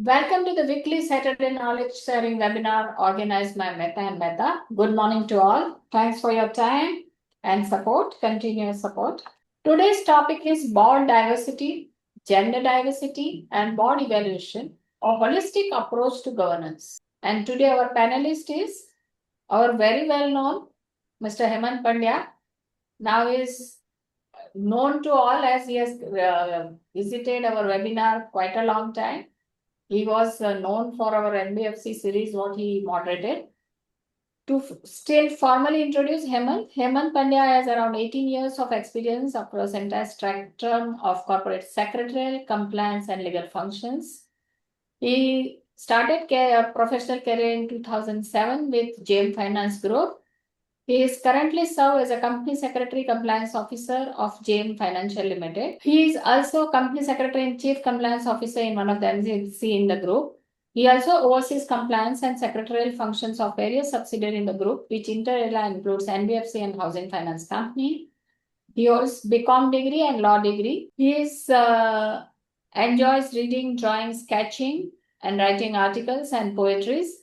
Welcome to the weekly Saturday knowledge sharing webinar organized by Meta and Meta. Good morning to all. Thanks for your time and support, continuous support. Today's topic is board diversity, gender diversity, and board evaluation, a holistic approach to governance. And today our panelist is our very well known Mr. Hemant Pandya. Now is known to all as he has visited our webinar quite a long time. He was known for our NBFC series, what he moderated. To still formally introduce Hemant, Hemant Pandya has around 18 years of experience across entire spectrum of corporate secretarial, compliance, and legal functions. He started a professional career in 2007 with JM Finance Group. He is currently served as a Company Secretary Compliance Officer of JM Financial Limited. He is also Company Secretary and Chief Compliance Officer in one of the NCC in the group. He also oversees compliance and secretarial functions of various subsidiaries in the group, which inter alia includes NBFC and Housing Finance Company. He holds BCom degree and law degree. He enjoys reading, drawing, sketching, and writing articles and poetries.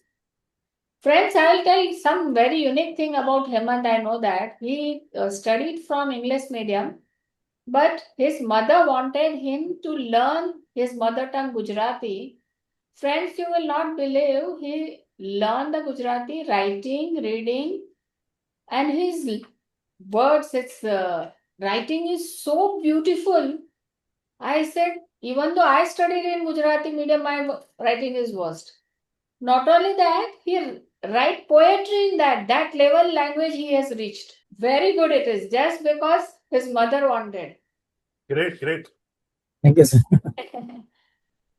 Friends, I will tell some very unique thing about Hemant. I know that he studied from English medium, but his mother wanted him to learn his mother tongue Gujarati. Friends, you will not believe he learned the Gujarati writing, reading, and his words, its writing is so beautiful. I said, even though I studied in Gujarati medium, my writing is worst. Not only that, he write poetry in that level language he has reached. Very good it is, just because his mother wanted. Great. Thank you, sir.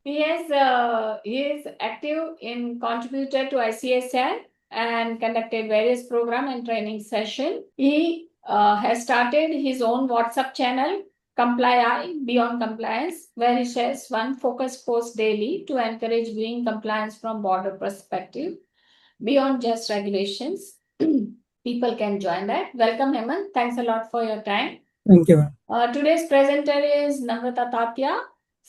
He is active in contributor to ICSL and conducted various program and training session. He has started his own WhatsApp channel, Comply Beyond Compliance, where he shares one focused post daily to encourage viewing compliance from broader perspective beyond just regulations. People can join that. Welcome, Hemant. Thanks a lot for your time. Thank you, ma'am. Today's presenter is Namrata Tatya.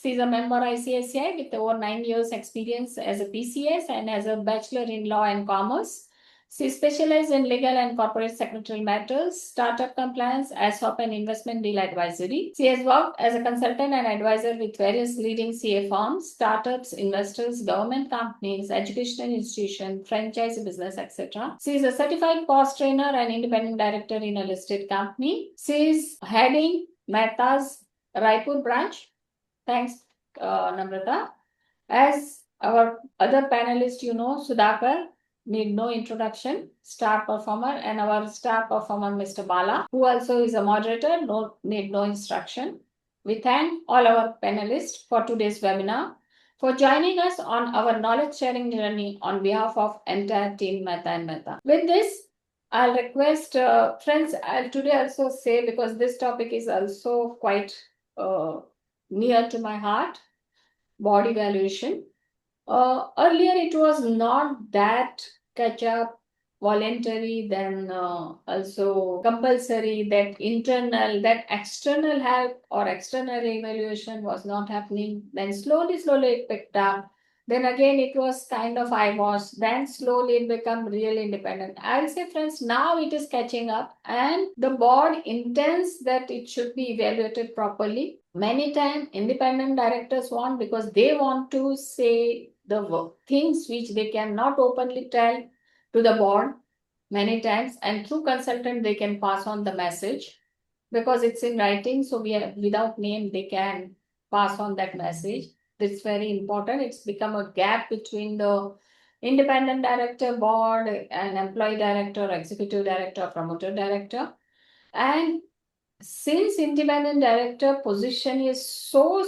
She's a member ICSI with over 9 years experience as a PCS and as a bachelor in law and commerce. She specializes in legal and corporate secretarial matters, startup compliance, ASOP and investment deal advisory. She has worked as a consultant and advisor with various leading CA firms, startups, investors, government companies, educational institutions, franchise business, etc. She is a certified cost trainer and independent director in a listed company. She is heading Mehta's Raipur branch. Thanks, Namrata. As our other panelist, Sudhakar, need no introduction, star performer, and our star performer, Mr. Bala, who also is a moderator, need no instruction. We thank all our panelists for today's webinar, for joining us on our knowledge sharing journey on behalf of entire team Meta and Meta. With this, I'll request friends, I'll today also say, because this topic is also quite near to my heart, board evaluation. Earlier, it was not that catch up, voluntary, then also compulsory, that internal, that external help or external evaluation was not happening. Then slowly it picked up. Then again, it was kind of eyewash. Then slowly it became real independent. I'll say, friends, now it is catching up, and the board intends that it should be evaluated properly. Many times, independent directors want, because they want to say the things which they cannot openly tell to the board many times, and through consultant they can pass on the message because it's in writing, so without name they can pass on that message. It's very important. It's become a gap between the independent director, board, and employee director, executive director, promoter director. And since independent director position is so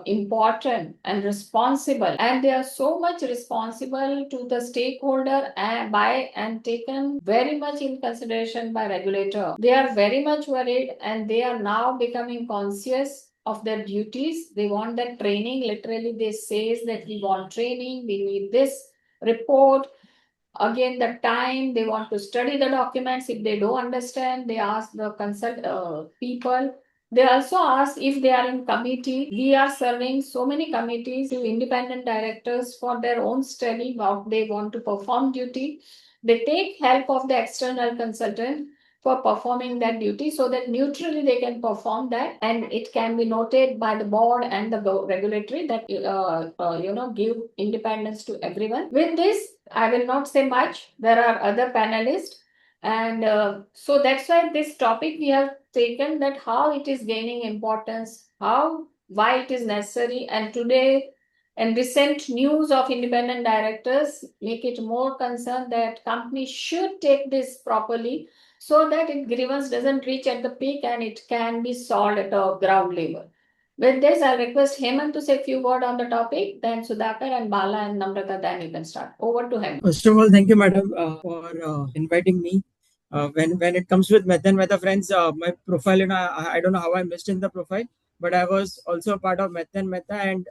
important and responsible, and they are so much responsible to the stakeholder and taken very much in consideration by regulator, they are very much worried, and they are now becoming conscious of their duties. They want that training. Literally, they say that we want training, we need this report. Again, the time they want to study the documents. If they don't understand, they ask the people They also ask if they are in committee. We are serving so many committees to independent directors for their own study, what they want to perform duty. They take help of the external consultant for performing that duty so that neutrally they can perform that, and it can be noted by the board and the regulatory that give independence to everyone. With this, I will not say much. There are other panelists, and so that's why this topic we have taken, that how it is gaining importance, how, why it is necessary, and today and recent news of independent directors make it more concerned that companies should take this properly so that it grievance doesn't reach at the peak and it can be solved at a ground level. With this, I'll request Hemant to say a few words on the topic, then Sudhakar and Bala and Namrata, then you can start. Over to Hemant. First of all, thank you, madam, for inviting me. When it comes with Meth and Meta friends, my profile, I don't know how I missed in the profile, but I was also a part of Meth and Meta, and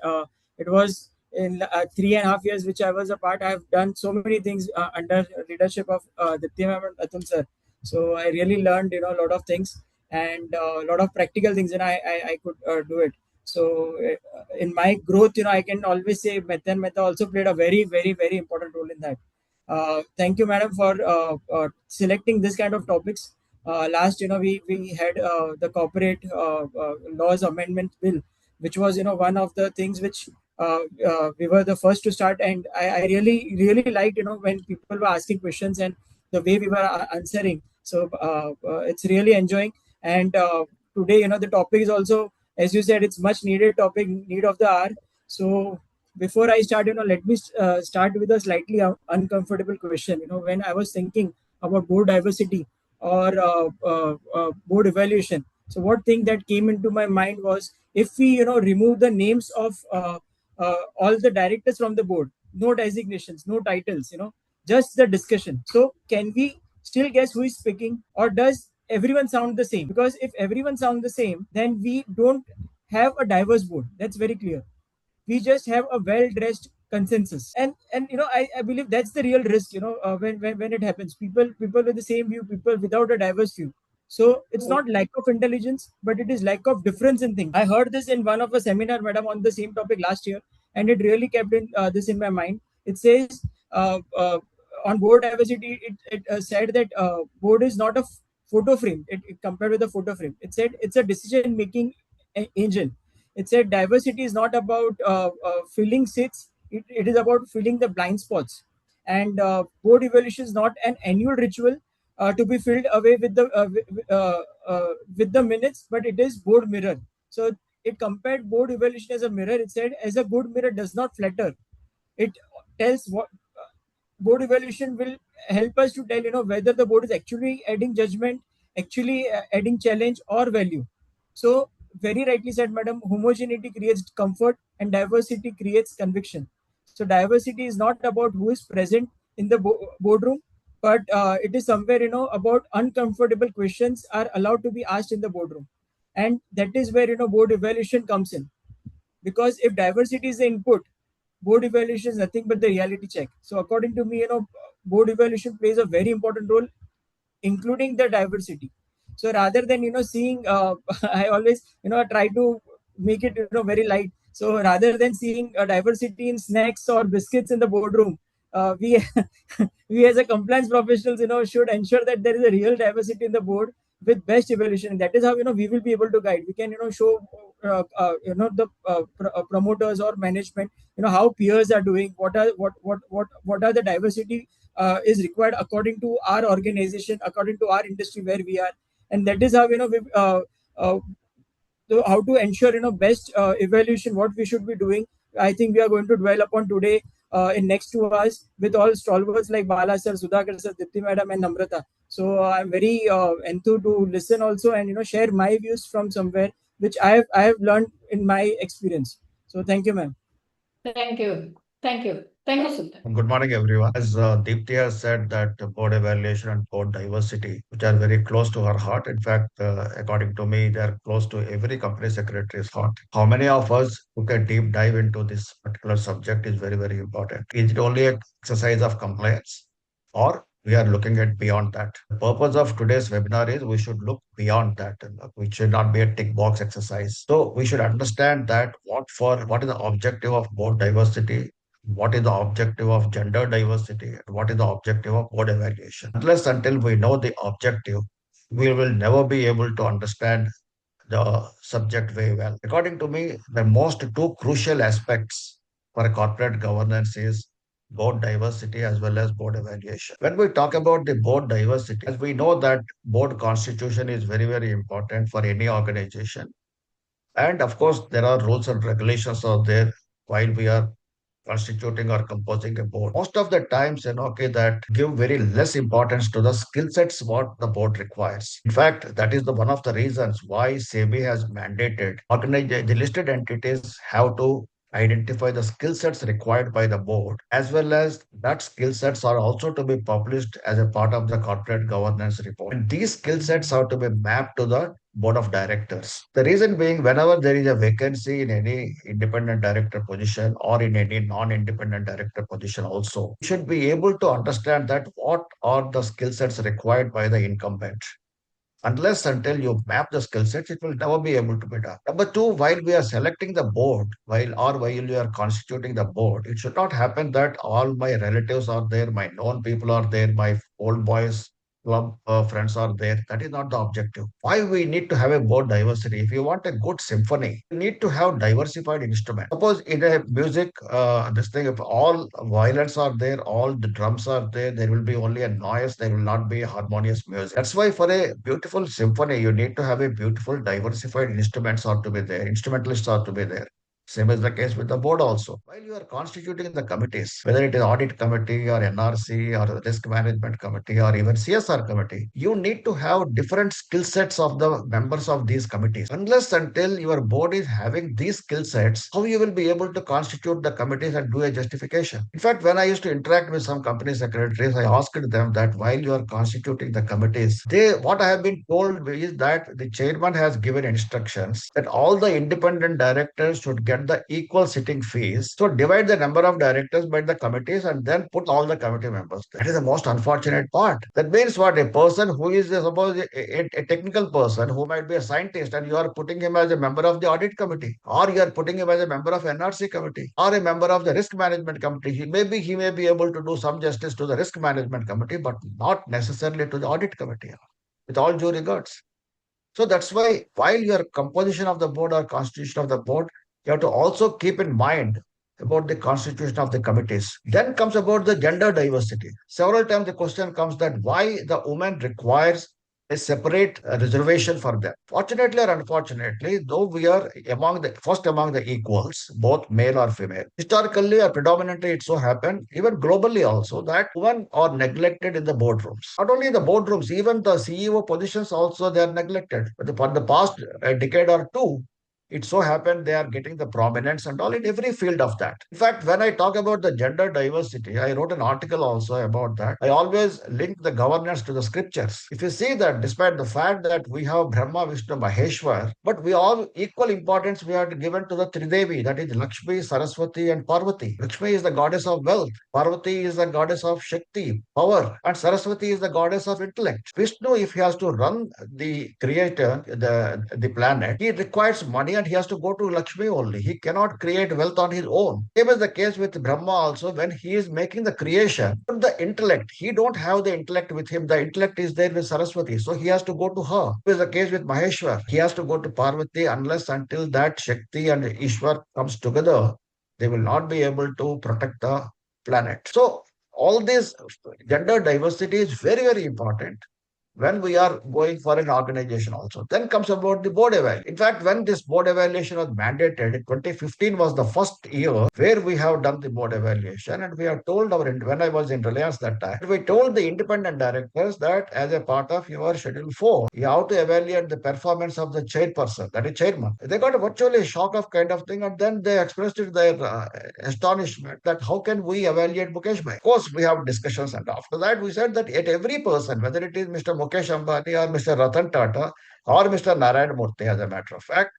it was in 3.5 years which I was a part. I've done so many things under leadership of Dipti ma'am and Atul sir. So I really learned, a lot of things and a lot of practical things, and I could do it. So in my growth, I can always say Meth and Meta also played a very, very, very important role in that. Thank you, madam, for selecting this kind of topics. Last, we had the corporate laws amendment bill, which was, one of the things which we were the first to start, and I really, really liked, when people were asking questions and the way we were answering. So it's really enjoying. And today, the topic is also, as you said, it's much needed topic, need of the hour. So before I start, let me start with a slightly uncomfortable question. When I was thinking about board diversity or board evaluation, so what thing that came into my mind was, if we, remove the names of all the directors from the board, no designations, no titles, just the discussion. So can we still guess who is speaking, or does everyone sound the same? Because if everyone sound the same, then we don't have a diverse board. That's very clear. We just have a well dressed consensus, and I believe that's the real risk, when it happens. People with the same view, people without a diverse view. So it's not lack of intelligence, but it is lack of difference in thinking. I heard this in one of a seminar, madam, on the same topic last year, and it really kept this in my mind. It says, on board diversity, it said that board is not a photo frame. It compared with a photo frame, it said it's a decision making angel. It said diversity is not about filling seats, it is about filling the blind spots. And board evaluation is not an annual ritual to be filled away with the minutes, but it is board mirror. So it compared board evaluation as a mirror. It said, as a good mirror does not flatter, it tells what board evaluation will help us to tell, whether the board is actually adding judgment, actually adding challenge or value. So very rightly said, madam, homogeneity creates comfort and diversity creates conviction. So diversity is not about who is present in the boardroom, but it is somewhere, about uncomfortable questions are allowed to be asked in the boardroom. And that is where, board evaluation comes in. Because if diversity is the input, board evaluation is nothing but the reality check. So according to me, board evaluation plays a very important role, including the diversity. So rather than, seeing I always, try to make it, very light. So rather than seeing diversity in snacks or biscuits in the boardroom, we we as a compliance professionals, should ensure that there is a real diversity in the board with best evaluation. And that is how, we will be able to guide. We can, show the promoters or management, how peers are doing, what are the diversity is required according to our organization, according to our industry where we are. And that is how, uh, so how to ensure, best evaluation, what we should be doing. I think we are going to dwell upon today in next 2 hours with all stalwarts like Bala sir, Sudhakar sir, Dipti madam and Namrata. So I'm very enthused to listen also, and share my views from somewhere which I have learned in my experience. So thank you, ma'am. Thank you. Thank you. Thank you, Sudha. Good morning, everyone. As Deepthi has said, that board evaluation and board diversity, which are very close to her heart. In fact, according to me, they are close to every company secretary's heart. How many of us who can deep dive into this particular subject is very, very important. Is it only an exercise of compliance, or we are looking at beyond that. The purpose of today's webinar is we should look beyond that. We should not be a tick box exercise. So we should understand that what is the objective of board diversity, what is the objective of gender diversity, and what is the objective of board evaluation. Unless until we know the objective, we will never be able to understand the subject very well. According to me, the most two crucial aspects for a corporate governance is board diversity as well as board evaluation. When we talk about the board diversity, as we know that board constitution is very, very important for any organization. And of course, there are rules and regulations out there while we are constituting or composing a board. Most of the times, okay, that give very less importance to the skill sets what the board requires. In fact, that is the one of the reasons why SEBI has mandated the listed entities have to identify the skill sets required by the board, as well as that skill sets are also to be published as a part of the corporate governance report. And these skill sets have to be mapped to the board of directors. The reason being, whenever there is a vacancy in any independent director position or in any non-independent director position also, you should be able to understand that what are the skill sets required by the incumbent. Unless until you map the skill sets, it will never be able to be done. Number two, while we are selecting the board, while you are constituting the board, it should not happen that all my relatives are there, my known people are there, my old boys club friends are there. That is not the objective. Why we need to have a board diversity? If you want a good symphony, you need to have diversified instruments. Suppose in a music, this thing, if all violins are there, all the drums are there, there will be only a noise, there will not be harmonious music. That's why for a beautiful symphony, you need to have a beautiful diversified instruments are to be there, instrumentalists are to be there. Same is the case with the board also. While you are constituting the committees, whether it is audit committee or NRC or risk management committee or even CSR committee, you need to have different skill sets of the members of these committees. Unless until your board is having these skill sets, how you will be able to constitute the committees and do a justification? In fact, when I used to interact with some company secretaries, I asked them that while you are constituting the committees, what I have been told is that the chairman has given instructions that all the independent directors should get the equal sitting fees. So divide the number of directors by the committees and then put all the committee members there. That is the most unfortunate part. That means what? A person who is, suppose, a technical person who might be a scientist, and you are putting him as a member of the audit committee, or you are putting him as a member of NRC committee, or a member of the risk management committee. He may be able to do some justice to the risk management committee, but not necessarily to the audit committee, with all due regards. So that's why while your composition of the board or constitution of the board, you have to also keep in mind about the constitution of the committees. Then comes about the gender diversity. Several times the question comes that why the woman requires a separate reservation for them. Fortunately or unfortunately, though we are among the equals, both male or female, historically or predominantly it so happened, even globally also, that women are neglected in the boardrooms. Not only in the boardrooms, even the CEO positions also they are neglected. But for the past decade or two, it so happened they are getting the prominence and all in every field of that. In fact, when I talk about the gender diversity, I wrote an article also about that. I always link the governance to the scriptures. If you see that despite the fact that we have Brahma, Vishnu, Maheshwar, but we all equal importance we are given to the Tridevi, that is Lakshmi, Saraswati and Parvati. Lakshmi is the goddess of wealth. Parvati is the goddess of Shakti, power. And Saraswati is the goddess of intellect. Vishnu, if he has to run the creator, the planet, he requires money and he has to go to Lakshmi only. He cannot create wealth on his own. Same is the case with Brahma also when he is making the creation. But the intellect, he don't have the intellect with him. The intellect is there with Saraswati. So he has to go to her. Same is the case with Maheshwar. He has to go to Parvati unless until that Shakti and Ishwar comes together, they will not be able to protect the planet. So all this gender diversity is very, very important when we are going for an organization also. Then comes about the board evaluation. In fact, when this board evaluation was mandated, 2015 was the first year where we have done the board evaluation, and we have told when I was in Reliance that time, we told the independent directors that as a part of your Schedule 4, you have to evaluate the performance of the chairperson, that is chairman. They got a virtually shock of kind of thing, and then they expressed their astonishment that how can we evaluate Mukesh Bhai? Of course, we have discussions, and after that we said that at every person, whether it is Mr. Mukesh Ambani or Mr. Ratan Tata or Mr. Narayan Murthy, as a matter of fact,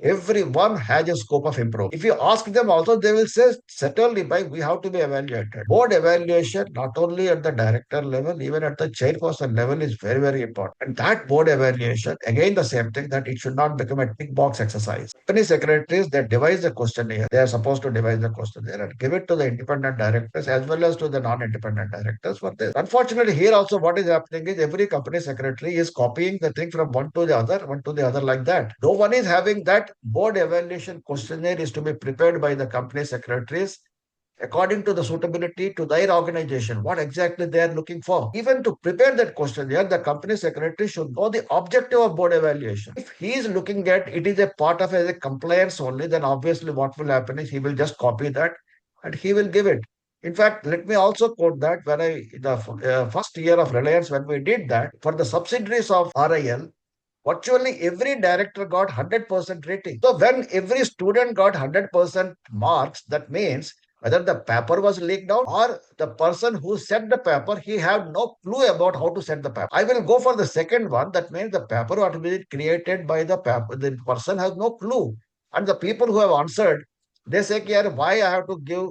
Everyone has a scope of improvement. If you ask them also, they will say, certainly, by we have to be evaluated. Board evaluation, not only at the director level, even at the chairperson level, is very, very important. And that board evaluation, again, the same thing, that it should not become a tick box exercise. Company secretaries, they devise the questionnaire. They are supposed to devise the questionnaire and give it to the independent directors as well as to the non-independent directors for this. Unfortunately, here also what is happening is every company secretary is copying the thing from one to the other like that. No one is having that board evaluation questionnaire is to be prepared by the company secretaries according to the suitability to their organization, what exactly they are looking for. Even to prepare that questionnaire, the company secretary should know the objective of board evaluation. If he is looking at it is a part of as a compliance only, then obviously what will happen is he will just copy that and he will give it. In fact, let me also quote that when the first year of Reliance, when we did that for the subsidiaries of RIL, virtually every director got 100% rating. So when every student got 100% marks, that means whether the paper was leaked out or the person who set the paper, he had no clue about how to set the paper. I will go for the second one. That means the paper what was created by the person has no clue. And the people who have answered, they say, why I have to give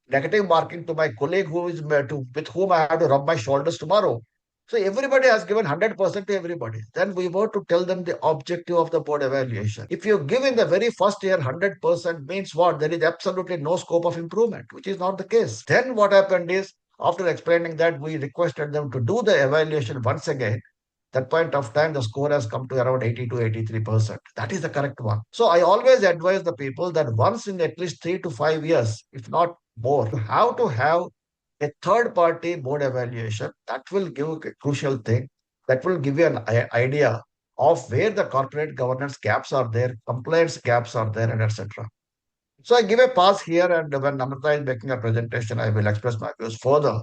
negative marking to my colleague with whom I have to rub my shoulders tomorrow. So everybody has given 100% to everybody. Then we were to tell them the objective of the board evaluation. If you give in the very first year 100% means what? There is absolutely no scope of improvement, which is not the case. Then what happened is, after explaining that, we requested them to do the evaluation once again. That point of time, the score has come to around 80 to 83%. That is the correct one. So I always advise the people that once in at least 3 to 5 years, if not more, you have to have a third party board evaluation. That will give a crucial thing. That will give you an idea of where the corporate governance gaps are there, compliance gaps are there, and etc. So I give a pause here, and when Namrata is making a presentation, I will express my views further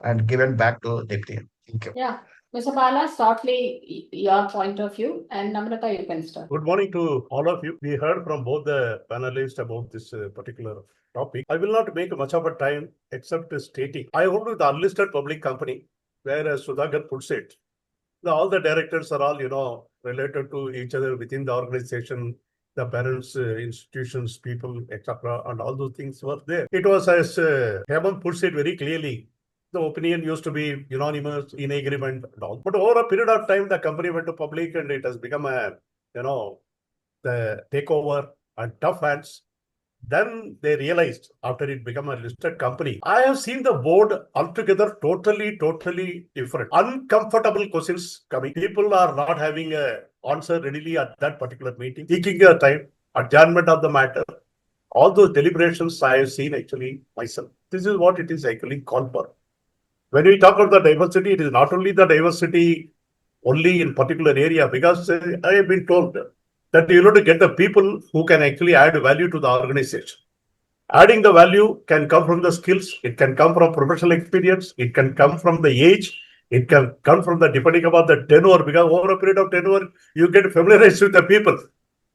and give it back to Deepti. Thank you. Yeah. Mr. Bala, shortly your point of view, and Namrata, you can start. Good morning to all of you. We heard from both the panelists about this particular topic. I will not make much of a time except stating I hold with the unlisted public company, where as Sudhakar puts it, all the directors are all, related to each other within the organization, the parents, institutions, people, etc. And all those things were there. It was as Hemant puts it very clearly. The opinion used to be unanimous, in agreement and all. But over a period of time, the company went to public and it has become the takeover and tough hands. Then they realized after it became a listed company, I have seen the board altogether totally different. Uncomfortable questions coming. People are not having an answer readily at that particular meeting. Taking their time, adjournment of the matter. All those deliberations I have seen actually myself. This is what it is actually called for. When we talk about the diversity, it is not only the diversity only in particular area, because I have been told that you have to get the people who can actually add value to the organization. Adding the value can come from the skills, it can come from professional experience, it can come from the age, it can come from the depending upon the tenure, because over a period of tenure, you get familiarized with the people.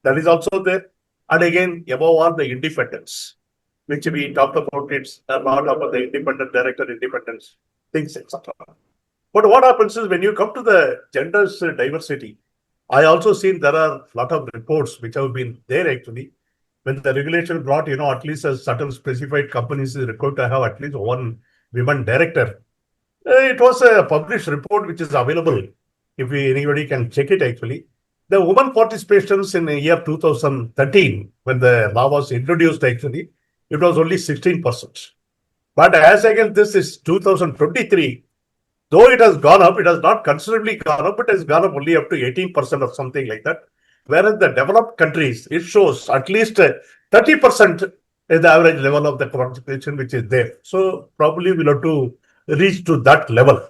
That is also there. And again, above all, the independence, which we talked about, it's a lot about the independent director, independence, things, etc. But what happens is when you come to the genders diversity, I also seen there are a lot of reports which have been there actually. When the regulation brought, at least a certain specified companies is required to have at least one women director. It was a published report which is available. If anybody can check it actually. The women participations in the year 2013, when the law was introduced actually, it was only 16%. But as against this is 2023, though it has gone up, it has not considerably gone up, it has gone up only up to 18% or something like that. Whereas the developed countries, it shows at least 30% is the average level of the participation which is there. So probably we'll have to reach to that level.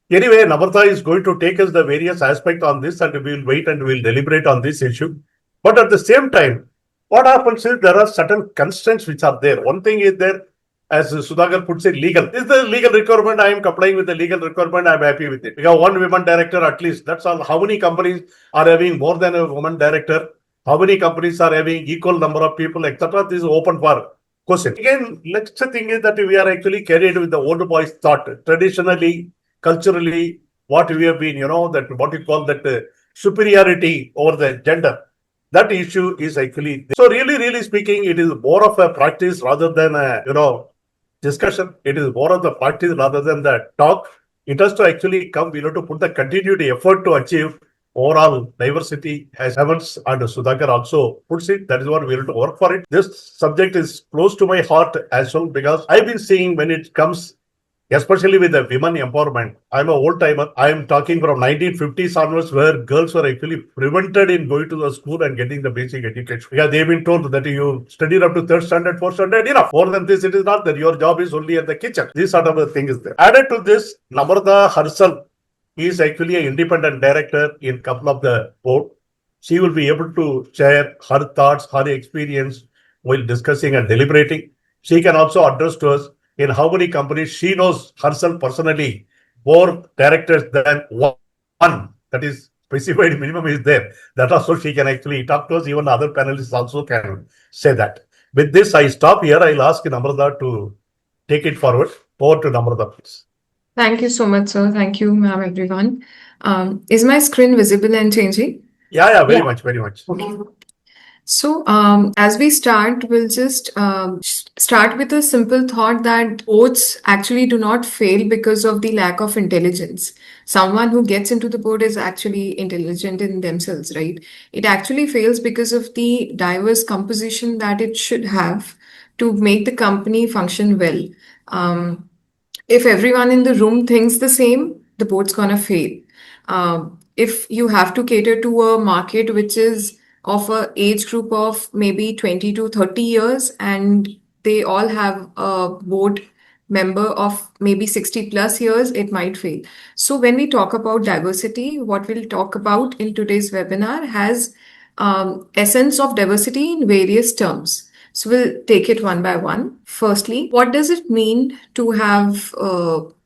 Anyway, Namrata is going to take us the various aspects on this, and we'll wait and we'll deliberate on this issue. But at the same time, what happens is there are certain constraints which are there. One thing is there, as Sudhakar puts it, legal. Is the legal requirement? I am complying with the legal requirement. I am happy with it. We have one woman director at least. That's all. How many companies are having more than a woman director? How many companies are having equal number of people, etc.? This is open for question. Again, next thing is that we are actually carried with the old boys thought. Traditionally, culturally, what we have been, that what you call that superiority over the gender. that issue is actually so really speaking, it is more of a practice rather than a discussion. It is more of the practice rather than the talk. It has to actually come. We have to put the continued effort to achieve overall diversity, as Evans and Sudhakar also puts it. That is what we have to work for it. This subject is close to my heart as well, because I've been seeing when it comes, especially with the women empowerment. I'm an old timer. I'm talking from 1950s onwards, where girls were actually prevented in going to the school and getting the basic education. Yeah, they've been told that you studied up to third standard, fourth standard, enough. More than this, it is not that your job is only in the kitchen. This sort of a thing is there. Added to this, Namrata herself is actually an independent director in couple of the board. She will be able to share her thoughts, her experience while discussing and deliberating. She can also address to us in how many companies she knows herself personally, more directors than one. That is specified minimum is there. That also she can actually talk to us. Even other panelists also can say that. With this, I stop here. I'll ask Namrata to take it forward. Over to Namrata, please. Thank you so much, sir. Thank you, ma'am, everyone. Is my screen visible and changing? Yeah, very much, very much. Okay. So, as we start, we'll just start with a simple thought that boards actually do not fail because of the lack of intelligence. Someone who gets into the board is actually intelligent in themselves, right? It actually fails because of the diverse composition that it should have to make the company function well. If everyone in the room thinks the same, the board's gonna fail. If you have to cater to a market which is of a age group of maybe 20 to 30 years and they all have a board member of maybe 60 plus years, it might fail. So when we talk about diversity, what we'll talk about in today's webinar has essence of diversity in various terms. So we'll take it one by one. Firstly, what does it mean to have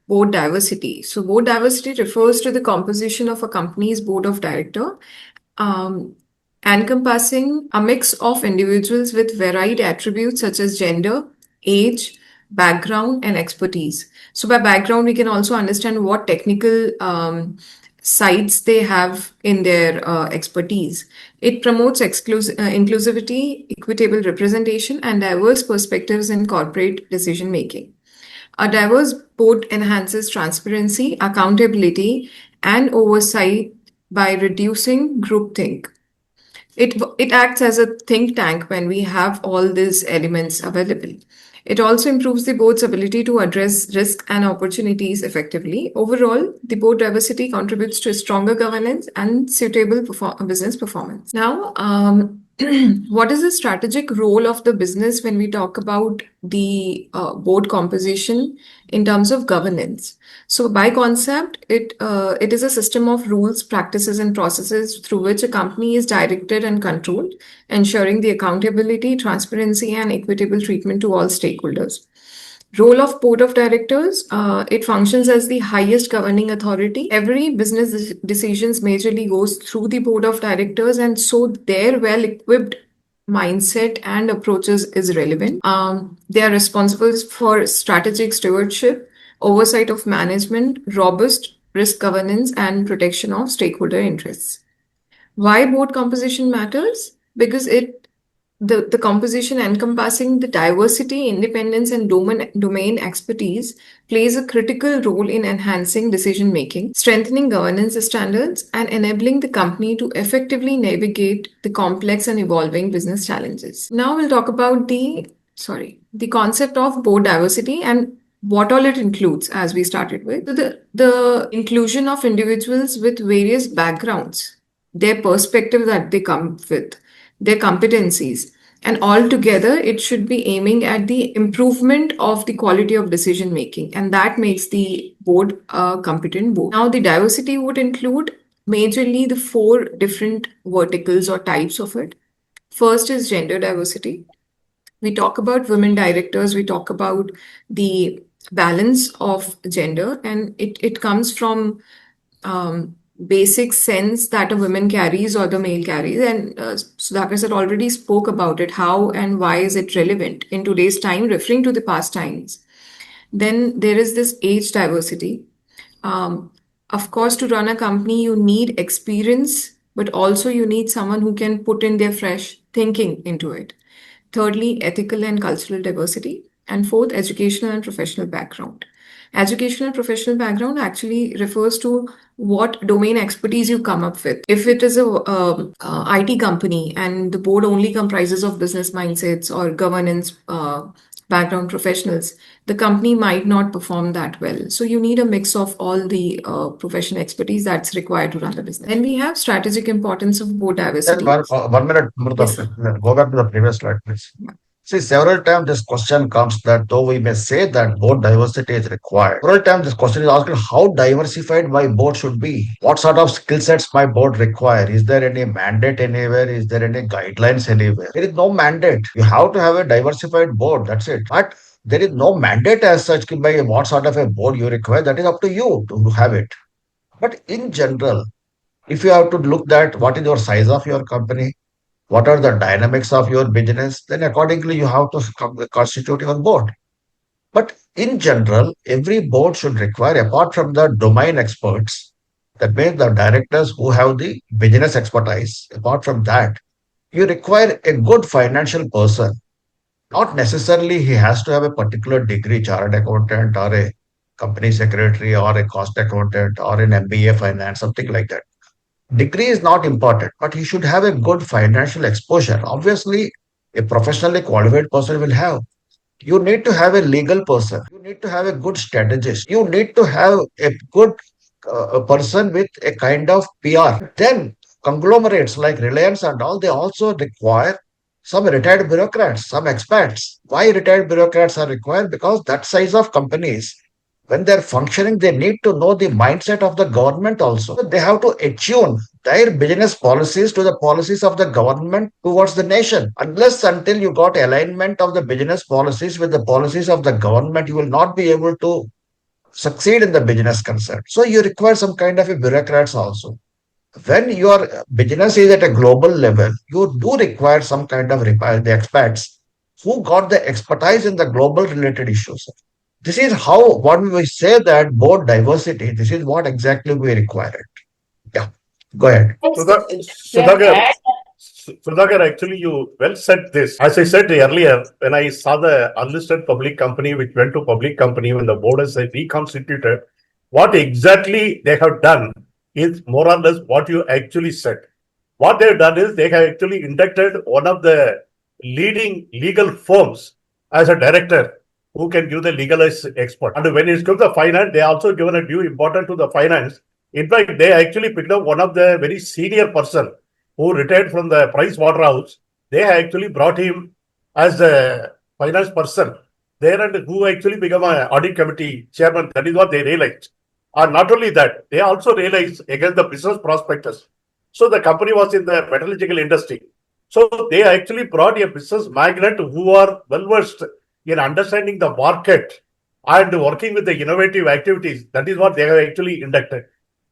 board diversity? So board diversity refers to the composition of a company's board of director, encompassing a mix of individuals with varied attributes such as gender, age, background, and expertise. So by background, we can also understand what technical sides they have in their expertise. It promotes inclusivity, equitable representation, and diverse perspectives in corporate decision making. A diverse board enhances transparency, accountability, and oversight by reducing groupthink. It acts as a think tank when we have all these elements available. It also improves the board's ability to address risk and opportunities effectively. Overall, the board diversity contributes to stronger governance and suitable business performance. Now, what is the strategic role of the business when we talk about the board composition in terms of governance? So by concept, it is a system of rules, practices, and processes through which a company is directed and controlled, ensuring the accountability, transparency, and equitable treatment to all stakeholders. Role of board of directors, it functions as the highest governing authority. Every business decisions majorly goes through the board of directors, and so their well-equipped mindset and approaches is relevant. They are responsible for strategic stewardship, oversight of management, robust risk governance, and protection of stakeholder interests. Why board composition matters? Because the composition encompassing the diversity, independence, and domain expertise plays a critical role in enhancing decision making, strengthening governance standards, and enabling the company to effectively navigate the complex and evolving business challenges. Now we'll talk about the concept of board diversity and what all it includes, as we started with. So the inclusion of individuals with various backgrounds, their perspective that they come with, their competencies, and altogether it should be aiming at the improvement of the quality of decision making, and that makes the board a competent board. Now the diversity would include majorly the 4 different verticals or types of it. First is gender diversity. We talk about women directors, we talk about the balance of gender, and it comes from basic sense that a woman carries or the male carries. And Sudhakar sir already spoke about it. How and why is it relevant in today's time, referring to the past times? Then there is this age diversity. Of course, to run a company, you need experience but also you need someone who can put in their fresh thinking into it. Thirdly, ethical and cultural diversity. And fourth, educational and professional background. Educational and professional background actually refers to what domain expertise you come up with. If it is a IT company and the board only comprises of business mindsets or governance background professionals, the company might not perform that well. So you need a mix of all the professional expertise that's required to run the business. Then we have strategic importance of board diversity. One minute, Yes, Murtha, go back to the previous slide, please. See, several times this question comes that though we may say that board diversity is required, several times this question is asked how diversified my board should be. What sort of skill sets my board require? Is there any mandate anywhere? Is there any guidelines anywhere? There is no mandate. You have to have a diversified board. That's it. But there is no mandate as such by what sort of a board you require. That is up to you to have it. But in general, if you have to look at what is your size of your company, what are the dynamics of your business, then accordingly you have to constitute your board. But in general, every board should require, apart from the domain experts, that means the directors who have the business expertise, apart from that, you require a good financial person. Not necessarily he has to have a particular degree, chartered accountant or a company secretary or a cost accountant or an MBA finance, something like that. Degree is not important, but he should have a good financial exposure. Obviously, a professionally qualified person will have. You need to have a legal person. You need to have a good strategist. You need to have a good a person with a kind of PR. Then conglomerates like Reliance and all, they also require some retired bureaucrats, some expats. Why retired bureaucrats are required? Because that size of companies, when they're functioning, they need to know the mindset of the government also. They have to attune their business policies to the policies of the government towards the nation. Unless until you got alignment of the business policies with the policies of the government, you will not be able to succeed in the business concern. So you require some kind of a bureaucrats also. When your business is at a global level, you do require some kind of the expats who got the expertise in the global related issues. This is how, when we say that board diversity, this is what exactly we require. Yeah, go ahead. Sudhakar, Sudhakar, actually, you well said this. As I said earlier, when I saw the unlisted public company which went to public company when the board is reconstituted, what exactly they have done is more or less what you actually said. What they have done is they have actually inducted one of the leading legal firms as a director who can give the legalized expert. And when it comes to finance, they also given a due importance to the finance. In fact, they actually picked up one of the very senior person who retired from the Price Waterhouse. They actually brought him as a finance person there and who actually became an audit committee chairman. That is what they realized. And not only that, they also realized against the business prospectus. So the company was in the metallurgical industry. So they actually brought a business magnate who are well versed in understanding the market and working with the innovative activities. That is what they have actually inducted.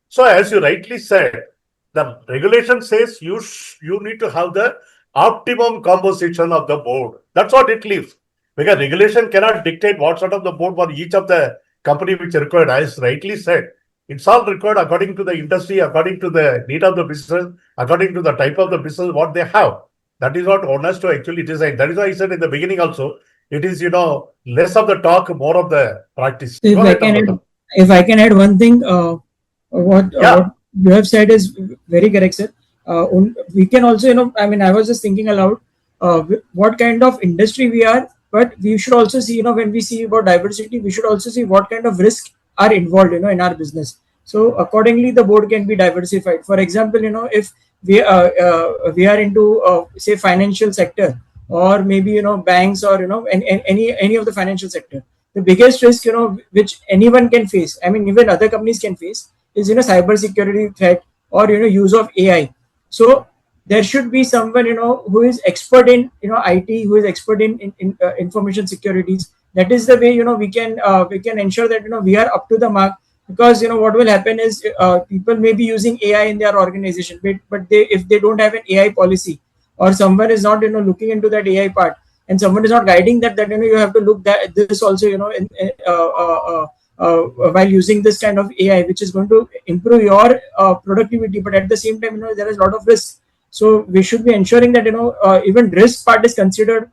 So as you rightly said, the regulation says you need to have the optimum composition of the board. That's what it leaves. Because regulation cannot dictate what sort of the board for each of the company which is required. As rightly said, it's all required according to the industry, according to the need of the business, according to the type of the business, what they have. That is what one has to actually design. That is why I said in the beginning also, it is, less of the talk, more of the practice. If I can add one thing, what you have said is very correct, sir. We can also, I was just thinking aloud, what kind of industry we are, but we should also see, when we see about diversity, we should also see what kind of risks are involved, in our business. So accordingly, the board can be diversified. For example, if we are into say financial sector, or maybe banks, or any of the financial sector, the biggest risk which anyone can face, even other companies can face, is cyber security threat, or use of AI. So there should be someone who is expert in IT, who is expert in information securities. That is the way we can ensure that we are up to the mark. Because what will happen is people may be using AI in their organization, but if they don't have an AI policy, or someone is not looking into that AI part, and someone is not guiding that you have to look that this also while using this kind of AI, which is going to improve your productivity, but at the same time, there is a lot of risk. So we should be ensuring that even risk part is considered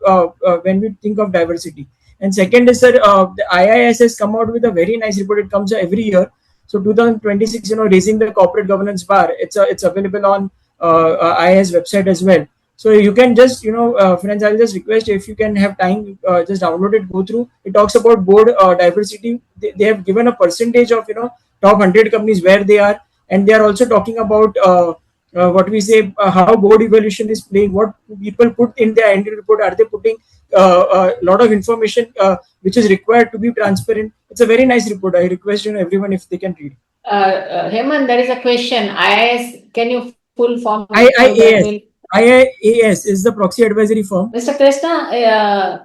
when we think of diversity. And second is that the IIS has come out with a very nice report. It comes every year. So 2026, raising the corporate governance bar. It's available on IIS website as well. So you can just, friends, I'll just request if you can have time, just download it, go through. It talks about board diversity. They have given a percentage of, top 100 companies where they are, and they are also talking about what we say, how board evaluation is playing, what people put in their annual report. Are they putting a lot of information which is required to be transparent? It's a very nice report. I request everyone if they can read. Hemant, there is a question. IIS, can you full form? IIAS. IIAS is the proxy advisory firm. Mr.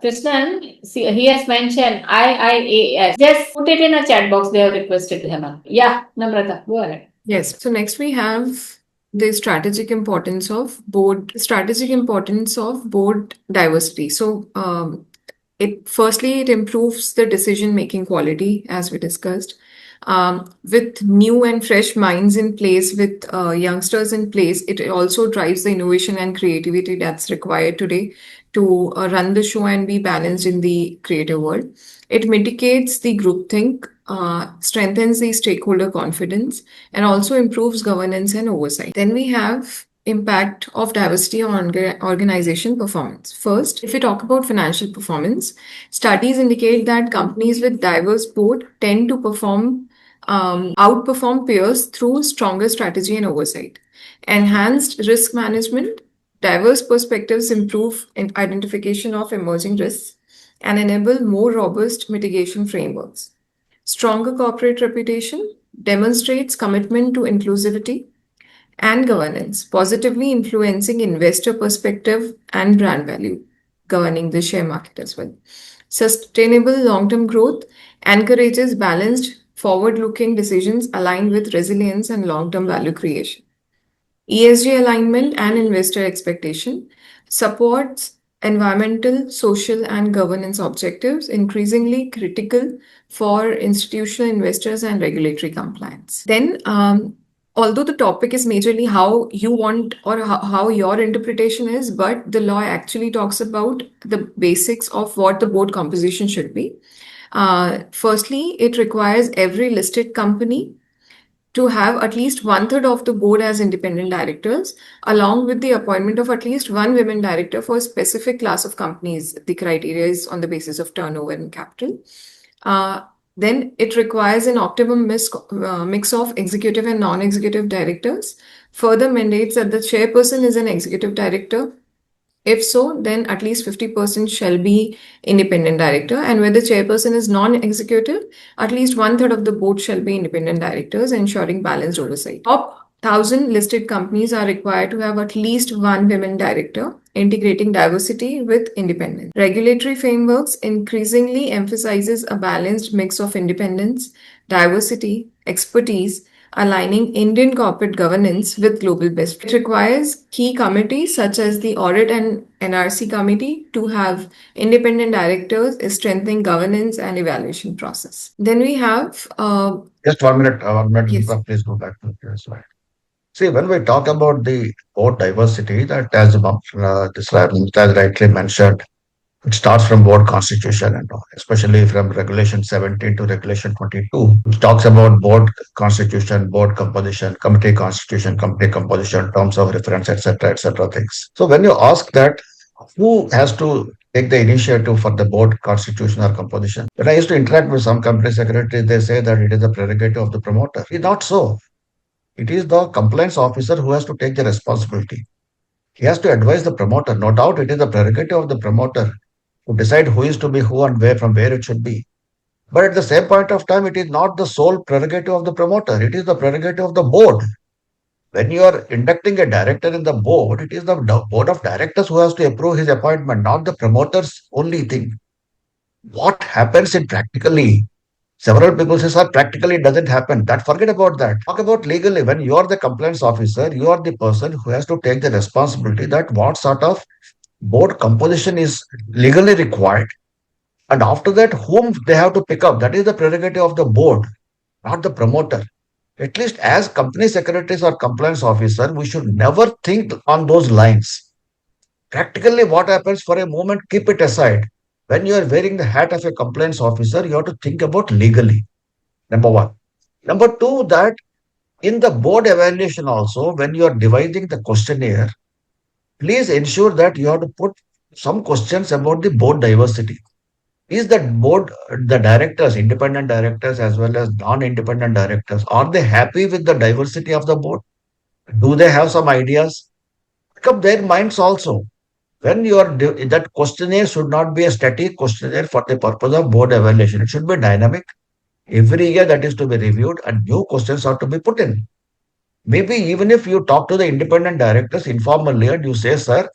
Krishnan, see, he has mentioned IIAS. Just put it in a chat box. They have requested Hemant. Yeah, Namrata, go ahead. Yes. So next we have the strategic importance of board diversity. So it improves the decision making quality, as we discussed. With new and fresh minds in place, with youngsters in place, it also drives the innovation and creativity that's required today to run the show and be balanced in the creative world. It mitigates the groupthink, strengthens the stakeholder confidence, and also improves governance and oversight. Then we have impact of diversity on organization performance. First, if we talk about financial performance, studies indicate that companies with diverse board tend to outperform peers through stronger strategy and oversight. Enhanced risk management, diverse perspectives improve identification of emerging risks and enable more robust mitigation frameworks. Stronger corporate reputation demonstrates commitment to inclusivity and governance, positively influencing investor perspective and brand value, governing the share market as well. Sustainable long-term growth encourages balanced, forward-looking decisions aligned with resilience and long-term value creation. ESG alignment and investor expectation supports environmental, social, and governance objectives, increasingly critical for institutional investors and regulatory compliance. Then, although the topic is majorly how you want or how your interpretation is, but the law actually talks about the basics of what the board composition should be. Firstly, it requires every listed company to have at least 1/3 of the board as independent directors, along with the appointment of at least one women director for a specific class of companies. The criteria is on the basis of turnover and capital. Then it requires an optimum mix of executive and non-executive directors. Further mandates that the chairperson is an executive director. If so, then at least 50% shall be independent director, and where the chairperson is non-executive, at least 1/3 of the board shall be independent directors, ensuring balanced oversight. Top 1,000 listed companies are required to have at least one women director, integrating diversity with independence. Regulatory frameworks increasingly emphasizes a balanced mix of independence, diversity, expertise, aligning Indian corporate governance with global best practice. It requires key committees such as the Audit and NRC committee to have independent directors, strengthening governance and evaluation process. Then we have Just 1 minute, Yes. please go back to the previous slide. See, when we talk about the board diversity, that this as rightly mentioned, it starts from board constitution and all, especially from Regulation 17 to Regulation 22, which talks about board constitution, board composition, committee constitution, committee composition, terms of reference, etc., things. So when you ask that, who has to take the initiative for the board constitution or composition? When I used to interact with some company secretaries, they say that it is the prerogative of the promoter. It's not so. It is the compliance officer who has to take the responsibility. He has to advise the promoter. No doubt it is the prerogative of the promoter to decide who is to be who and where from where it should be. But at the same point of time, it is not the sole prerogative of the promoter. It is the prerogative of the board. When you are inducting a director in the board, it is the board of directors who has to approve his appointment, not the promoter's only thing. What happens in practically? Several people say, sir, practically it doesn't happen. Forget about that. Talk about legally. When you are the compliance officer, you are the person who has to take the responsibility that what sort of board composition is legally required. And after that, whom they have to pick up, that is the prerogative of the board, not the promoter. At least as company secretaries or compliance officer, we should never think on those lines. Practically, what happens for a moment, keep it aside. When you are wearing the hat of a compliance officer, you have to think about legally. Number one. Number two, that in the board evaluation also, when you are dividing the questionnaire, please ensure that you have to put some questions about the board diversity. Is that board, the directors, independent directors as well as non-independent directors, are they happy with the diversity of the board? Do they have some ideas? Pick up their minds also. When you are, that questionnaire should not be a static questionnaire for the purpose of board evaluation. It should be dynamic. Every year that is to be reviewed and new questions are to be put in. Maybe even if you talk to the independent directors informally and you say, sir,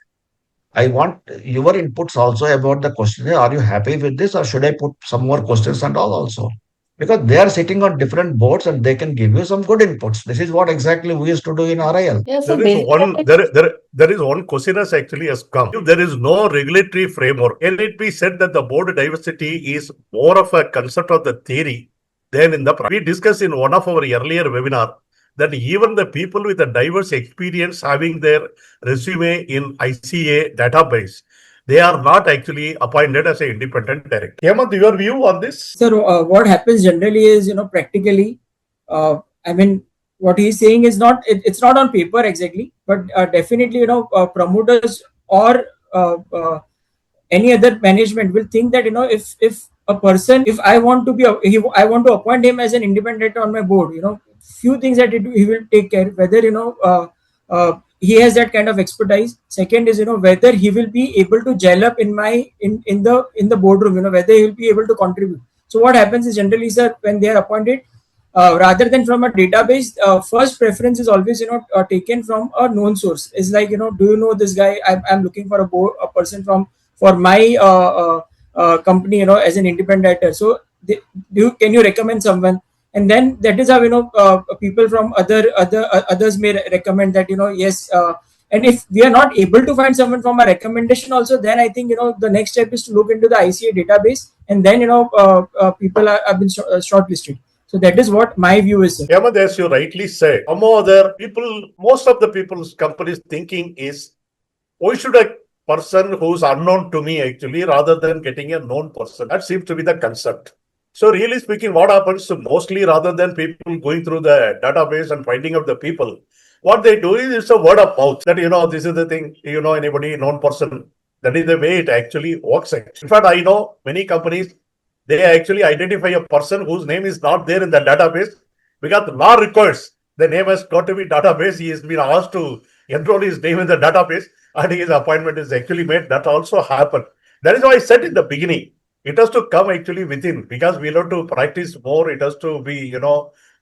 I want your inputs also about the questionnaire. Are you happy with this or should I put some more questions and all also? Because they are sitting on different boards and they can give you some good inputs. This is what exactly we used to do in RIL. Yeah, so There is basically, there is one question has actually has come. If there is no regulatory framework, can it be said that the board diversity is more of a concept of the theory than in the we discussed in one of our earlier webinar that even the people with a diverse experience having their resume in ICA database, they are not actually appointed as an independent director. Hemant, your view on this? So what happens generally is, practically, I mean, what he's saying is not, it's not on paper exactly, but definitely, promoters or any other management will think that, if a person, if I want to be, I want to appoint him as an independent on my board, few things that he will take care, whether, he has that kind of expertise. Second is, whether he will be able to gel up in the boardroom, whether he will be able to contribute. So what happens is generally, sir, when they are appointed, rather than from a database, first preference is always, taken from a known source. It's like, do you know this guy? I'm looking for a person for my company, as an independent director. So can you recommend someone? And then that is how, people from others may recommend that, yes. And if we are not able to find someone from a recommendation also, then I think, the next step is to look into the ICA database, and then, people have been shortlisted. So that is what my view is, sir. Hemant, as you rightly said, some other people, most of the people's companies thinking is, why should a person who's unknown to me actually rather than getting a known person? That seems to be the concept. So really speaking, what happens mostly rather than people going through the database and finding out the people, what they do is it's a word of mouth that, this is the thing, anybody, known person. That is the way it actually works. In fact, I know many companies, they actually identify a person whose name is not there in the database because the law requires the name has got to be database. He has been asked to enroll his name in the database and his appointment is actually made. That also happened. That is why I said in the beginning, it has to come actually within because we have to practice more. It has to be,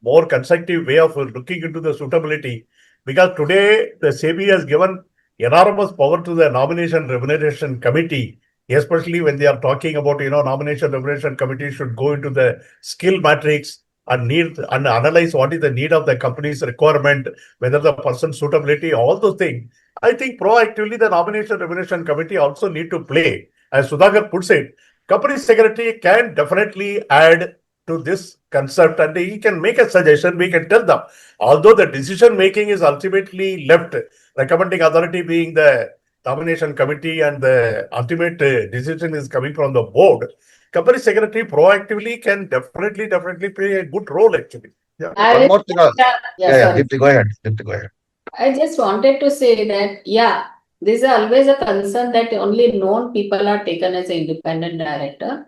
more constructive way of looking into the suitability. Because today the SEBI has given enormous power to the nomination remuneration committee, especially when they are talking about, nomination remuneration committee should go into the skill matrix and need and analyze what is the need of the company's requirement, whether the person's suitability, all those things. I think proactively the nomination remuneration committee also need to play. As Sudhakar puts it, company secretary can definitely add to this concept and he can make a suggestion, we can tell them. Although the decision making is ultimately left, recommending authority being the nomination committee and the ultimate decision is coming from the board, company secretary proactively can definitely play a good role actually. Yeah. I One will more thing. sorry. Dipti, go ahead. Dipti, go ahead. I just wanted to say that, this is always a concern that only known people are taken as an independent director.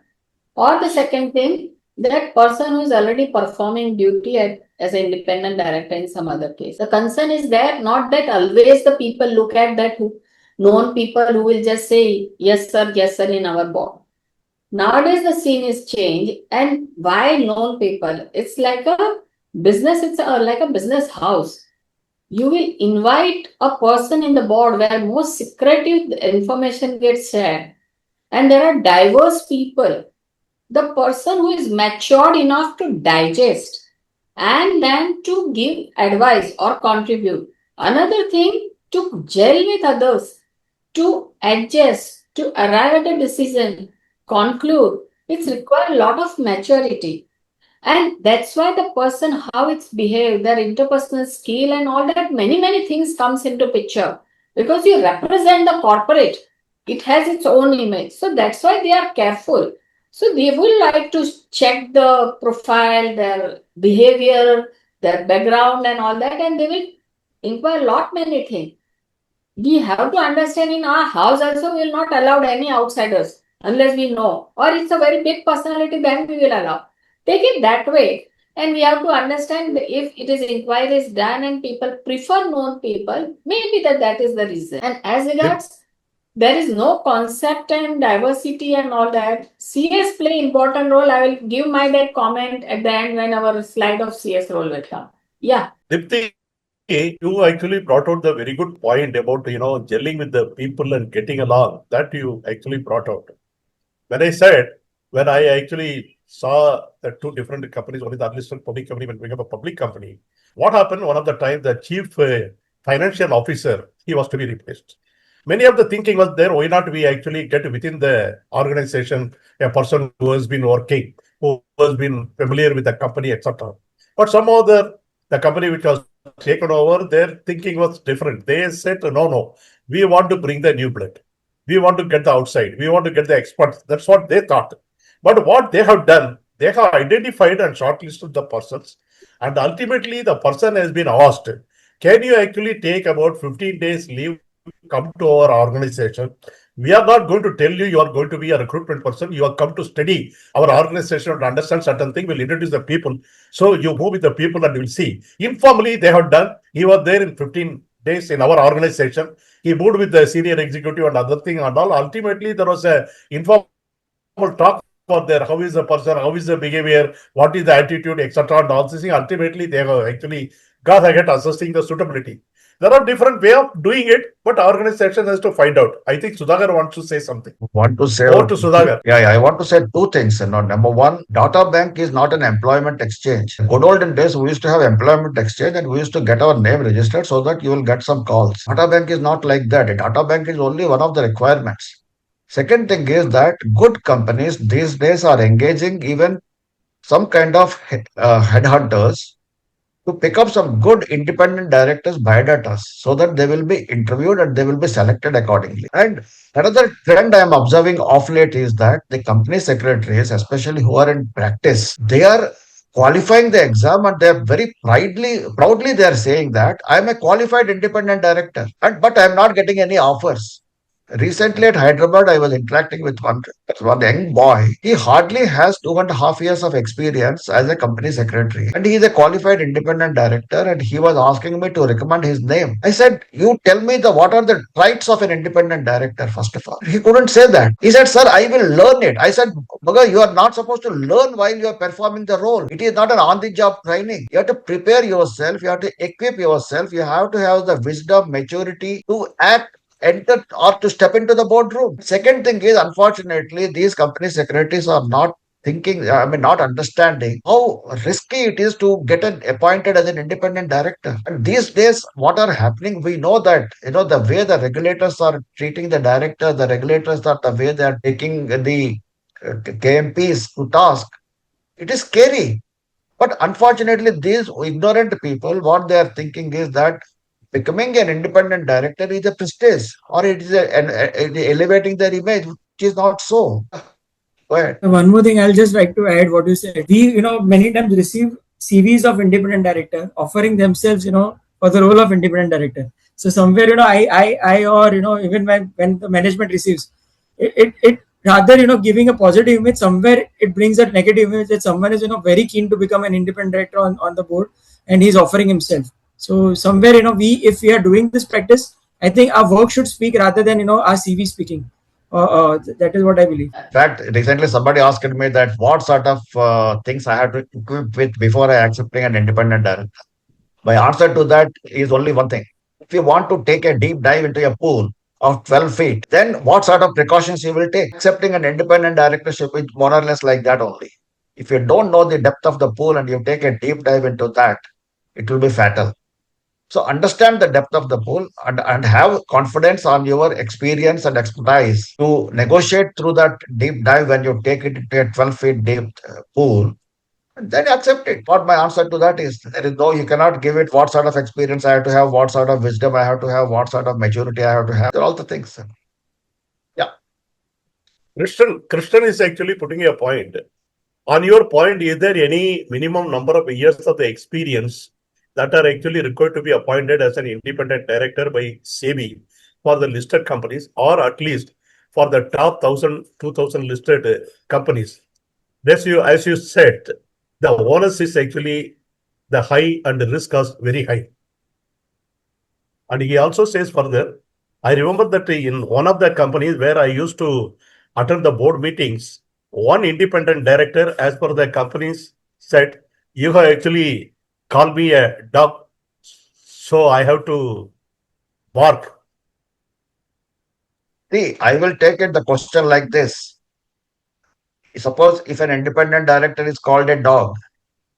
Or the second thing, that person who is already performing duty as an independent director in some other case. The concern is there, not that always the people look at that known people who will just say, yes, sir, in our board. Nowadays, the scene is changed. And why known people? It's like a business, like a business house. You will invite a person in the board where most secretive information gets shared. And there are diverse people. The person who is matured enough to digest and then to give advice or contribute. Another thing, to gel with others, to adjust, to arrive at a decision, conclude, It's required a lot of maturity. And that's why the person, how it's behaved, their interpersonal skill and all that, many things comes into picture. Because you represent the corporate, it has its own image. So that's why they are careful. So they will like to check the profile, their behavior, their background and all that, and they will inquire a lot many things. We have to understand in our house also we will not allow any outsiders unless we know. Or it's a very big personality, then we will allow. Take it that way. And we have to understand if it is inquiries done and people prefer known people, maybe that is the reason. And as regards, there is no concept and diversity and all that. CS play important role. I will give my that comment at the end when our slide of CS role will come. Yeah. Dipti, you actually brought out the very good point about, gelling with the people and getting along. That you actually brought out. When I actually saw the two different companies, one is the unlisted public company, when became a public company, what happened one of the time, the chief financial officer, he was to be replaced. Many of the thinking was there, why not we actually get within the organization a person who has been working, who has been familiar with the company, etc. But somehow the company which was taken over, their thinking was different. They said, no, we want to bring the new blood. We want to get the outside. We want to get the experts. That's what they thought. But what they have done, they have identified and shortlisted the persons. And ultimately, the person has been asked, can you actually take about 15 days leave, come to our organization? We are not going to tell you are going to be a recruitment person. You have come to study our organization and understand certain things. We'll introduce the people. So you move with the people and you'll see. Informally, they have done. He was there in 15 days in our organization. He moved with the senior executive and other thing and all. Ultimately, there was a informal talk for there. How is the person? How is the behavior? What is the attitude, etc. And all this thing. Ultimately, they have actually got ahead assessing the suitability. There are different way of doing it, but organization has to find out. I think Sudhakar wants to say something. Want to say Over to Sudhakar. Yeah, I want to say two things. Number one, data bank is not an employment exchange. In good olden days, we used to have employment exchange and we used to get our name registered so that you will get some calls. Data bank is not like that. A data bank is only one of the requirements. Second thing is that good companies these days are engaging even some kind of headhunters to pick up some good independent directors biodatas so that they will be interviewed and they will be selected accordingly. And another trend I am observing of late is that the company secretaries, especially who are in practice, they are qualifying the exam and they are very proudly they are saying that I am a qualified independent director, and but I am not getting any offers. Recently at Hyderabad, I was interacting with one young boy. He hardly has 2.5 years of experience as a company secretary. And he is a qualified independent director. And he was asking me to recommend his name. I said, you tell me what are the rights of an independent director, first of all. He couldn't say that. He said, sir, I will learn it. I said, Baga, you are not supposed to learn while you are performing the role. It is not an on-the-job training. You have to prepare yourself. You have to equip yourself. You have to have the wisdom, maturity to act, enter or to step into the boardroom. Second thing is, unfortunately, these company secretaries are not thinking, not understanding how risky it is to get appointed as an independent director. And these days, what are happening, we know that, the way the regulators are treating the director, the regulators are the way they are taking the KMPs to task. It is scary. But unfortunately, these ignorant people, what they are thinking is that becoming an independent director is a prestige or it is elevating their image, which is not so. Go ahead. One more thing, I'll just like to add what you said. We, many times receive CVs of independent director offering themselves, for the role of independent director. So somewhere, or even when the management receives it rather, giving a positive image, somewhere it brings a negative image that someone is, very keen to become an independent director on the board and he's offering himself. So somewhere, if we are doing this practice, I think our work should speak rather than, our CV speaking. That is what I believe. In fact, recently somebody asked me that what sort of things I had to equip with before I accepting an independent director. My answer to that is only one thing. If you want to take a deep dive into a pool of 12 feet, then what sort of precautions you will take? Accepting an independent directorship is more or less like that only. If you don't know the depth of the pool and you take a deep dive into that, it will be fatal. So understand the depth of the pool and have confidence on your experience and expertise to negotiate through that deep dive when you take it into a 12 feet deep pool. Then accept it. What my answer to that is, there is no, you cannot give it what sort of experience I have to have, what sort of wisdom I have to have, what sort of maturity I have to have. They're all the things. Yeah. Krishnan is actually putting a point. On your point, is there any minimum number of years of the experience that are actually required to be appointed as an independent director by SEBI for the listed companies, or at least for the top 1,000, 2,000 listed companies? As you said, the onus is actually the high and the risk is very high. And he also says further, I remember that in one of the companies where I used to attend the board meetings, one independent director, as per the companies, said, you have actually called me a dog, so I have to bark. See, I will take it the question like this. Suppose if an independent director is called a dog,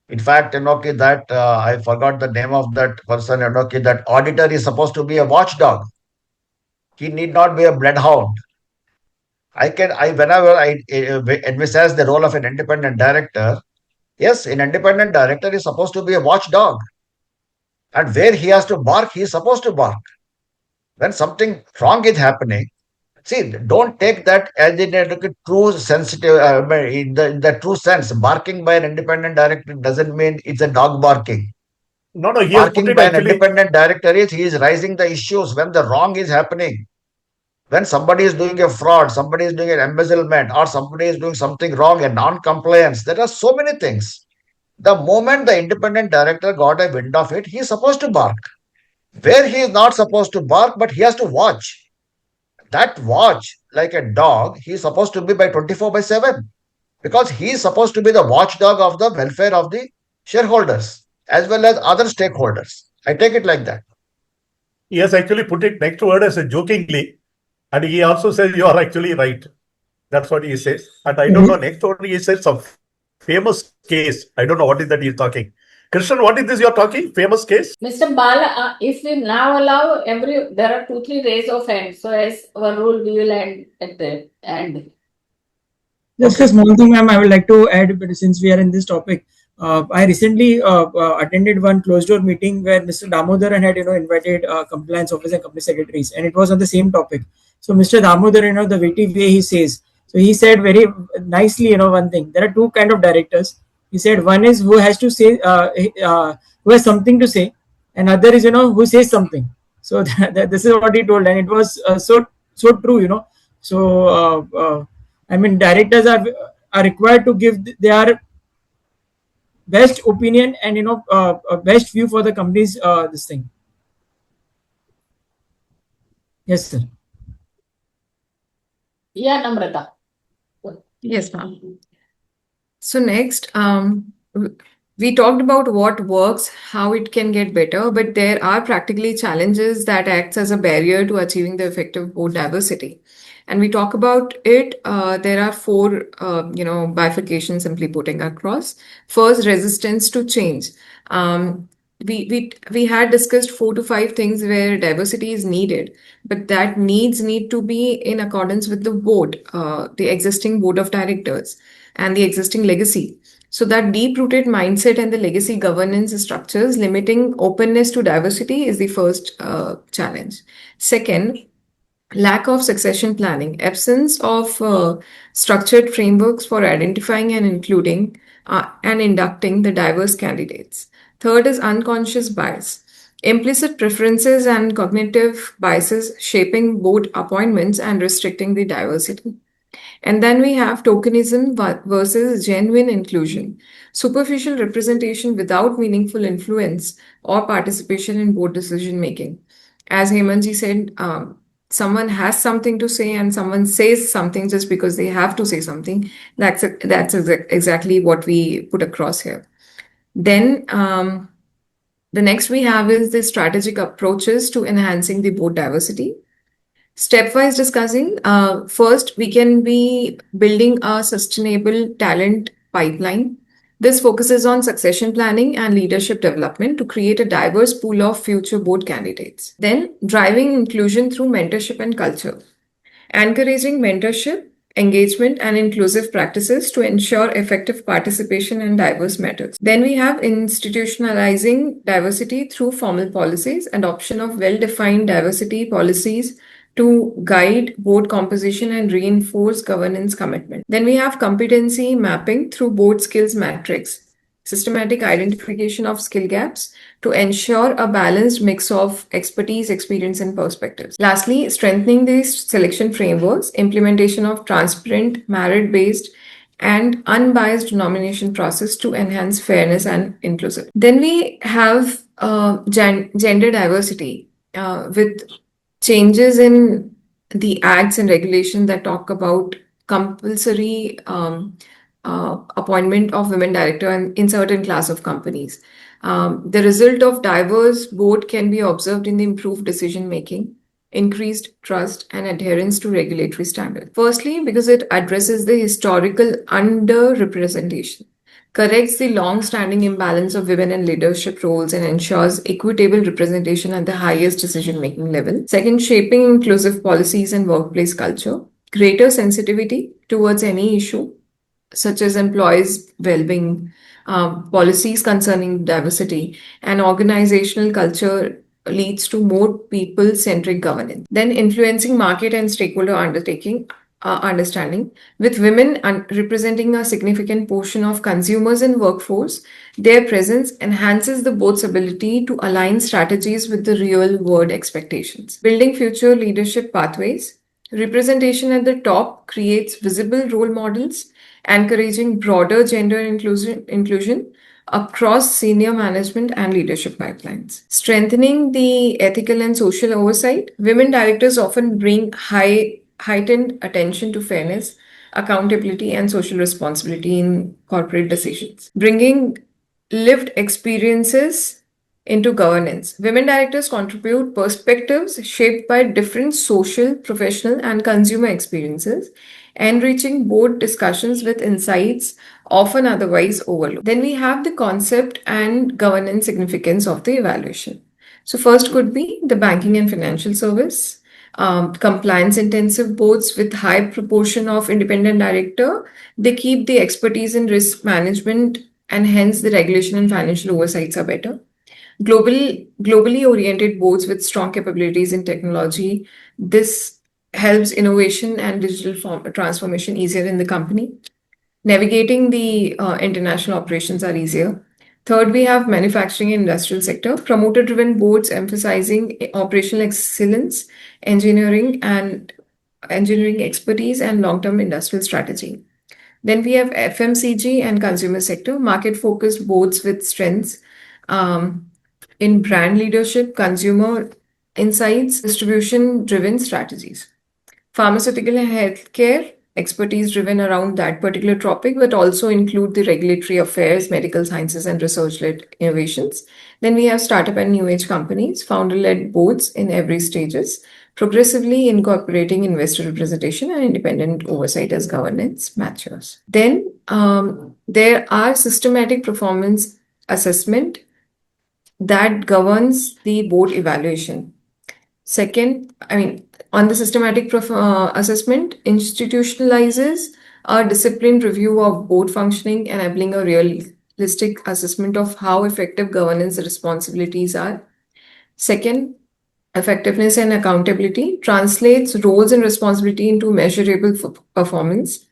in fact, that I forgot the name of that person, that auditor is supposed to be a watchdog. He need not be a bloodhound. Whenever I envisage the role of an independent director, yes, an independent director is supposed to be a watchdog. And where he has to bark, he is supposed to bark. When something wrong is happening, see, don't take that as in a true sensitive, in the true sense. Barking by an independent director doesn't mean it's a dog barking. No, he has put Barking it by an actually. independent director is he is raising the issues when the wrong is happening. When somebody is doing a fraud, somebody is doing an embezzlement, or somebody is doing something wrong, a non-compliance, there are so many things. The moment the independent director got a wind of it, he is supposed to bark. Where he is not supposed to bark, but he has to watch. That watch, like a dog, he is supposed to be by 24 by 7. Because he is supposed to be the watchdog of the welfare of the shareholders as well as other stakeholders. I take it like that. He has actually put it next word as a jokingly, and he also says you are actually right. That's what he says. And I don't know, next one he says some famous case. I don't know what is that he's talking. Krishnan, what is this you're talking? Famous case? Mr. Bala, if we now allow there are 2-3 raise of hands. So as our rule, we will end at the end. Just a small thing, ma'am, I would like to add, but since we are in this topic, I recently attended one closed door meeting where Mr. Damodaran had, invited compliance officer and company secretaries, and it was on the same topic. So Mr. Damodaran, the witty way he says, so he said very nicely, one thing. There are two kind of directors. He said one is who has to say, who has something to say, and other is, who says something. So this is what he told, and it was so true, So. I mean, directors are required to give their best opinion and best view for the company's this thing. Yes, sir. Yeah, Namrata. Yes, ma'am. So next, we talked about what works, how it can get better, but there are practically challenges that acts as a barrier to achieving the effective board diversity. And we talk about it. There are four, bifurcations, simply putting across. First, resistance to change. We had discussed 4 to 5 things where diversity is needed, but that needs need to be in accordance with the board, the existing board of directors, and the existing legacy. So that deep-rooted mindset and the legacy governance structures limiting openness to diversity is the first challenge. Second, lack of succession planning, absence of structured frameworks for identifying and including and inducting the diverse candidates. Third is unconscious bias, implicit preferences and cognitive biases shaping board appointments and restricting the diversity. And then we have tokenism versus genuine inclusion, superficial representation without meaningful influence or participation in board decision making. As Hemanji said, someone has something to say and someone says something just because they have to say something. That's exactly what we put across here. Then the next we have is the strategic approaches to enhancing the board diversity. Stepwise discussing, first we can be building a sustainable talent pipeline. This focuses on succession planning and leadership development to create a diverse pool of future board candidates. Then, driving inclusion through mentorship and culture, encouraging mentorship, engagement, and inclusive practices to ensure effective participation in diverse matters. Then we have institutionalizing diversity through formal policies, adoption of well defined diversity policies to guide board composition and reinforce governance commitment. Then we have competency mapping through board skills matrix, systematic identification of skill gaps to ensure a balanced mix of expertise, experience, and perspectives. Lastly, strengthening these selection frameworks, implementation of transparent, merit-based, and unbiased nomination process to enhance fairness and inclusivity. Then we have gender diversity with changes in the acts and regulations that talk about compulsory appointment of women director in certain class of companies. The result of diverse board can be observed in the improved decision making, increased trust, and adherence to regulatory standards. Firstly, because it addresses the historical underrepresentation, corrects the long-standing imbalance of women in leadership roles, and ensures equitable representation at the highest decision-making level. Second, shaping inclusive policies and workplace culture, greater sensitivity towards any issue such as employees' well-being, policies concerning diversity, and organizational culture leads to more people-centric governance. Then influencing market and stakeholder understanding. With women representing a significant portion of consumers and workforce, their presence enhances the board's ability to align strategies with the real-world expectations. Building future leadership pathways. Representation at the top creates visible role models, encouraging broader gender inclusion across senior management and leadership pipelines. Strengthening the ethical and social oversight. Women directors often bring heightened attention to fairness, accountability, and social responsibility in corporate decisions. Bringing lived experiences into governance. Women directors contribute perspectives shaped by different social, professional, and consumer experiences, enriching board discussions with insights often otherwise overlooked. Then we have the concept and governance significance of the evaluation. So, first could be the banking and financial service. Compliance intensive boards with high proportion of independent director, they keep the expertise in risk management and hence the regulation and financial oversights are better. Globally oriented boards with strong capabilities in technology, this helps innovation and digital transformation easier in the company. Navigating the international operations are easier. Third, we have manufacturing and industrial sector, promoter-driven boards emphasizing operational excellence, engineering expertise, and long-term industrial strategy. Then we have FMCG and consumer sector, market-focused boards with strengths in brand leadership, consumer insights, distribution-driven strategies. Pharmaceutical and healthcare, expertise driven around that particular topic, but also include the regulatory affairs, medical sciences, and research-led innovations. Then we have startup and new age companies, founder-led boards in every stages, progressively incorporating investor representation and independent oversight as governance matures. Then there are systematic performance assessment that governs the board evaluation. Second, on the systematic assessment, institutionalizes a disciplined review of board functioning, enabling a realistic assessment of how effective governance responsibilities are. Second, effectiveness and accountability translates roles and responsibility into measurable performance,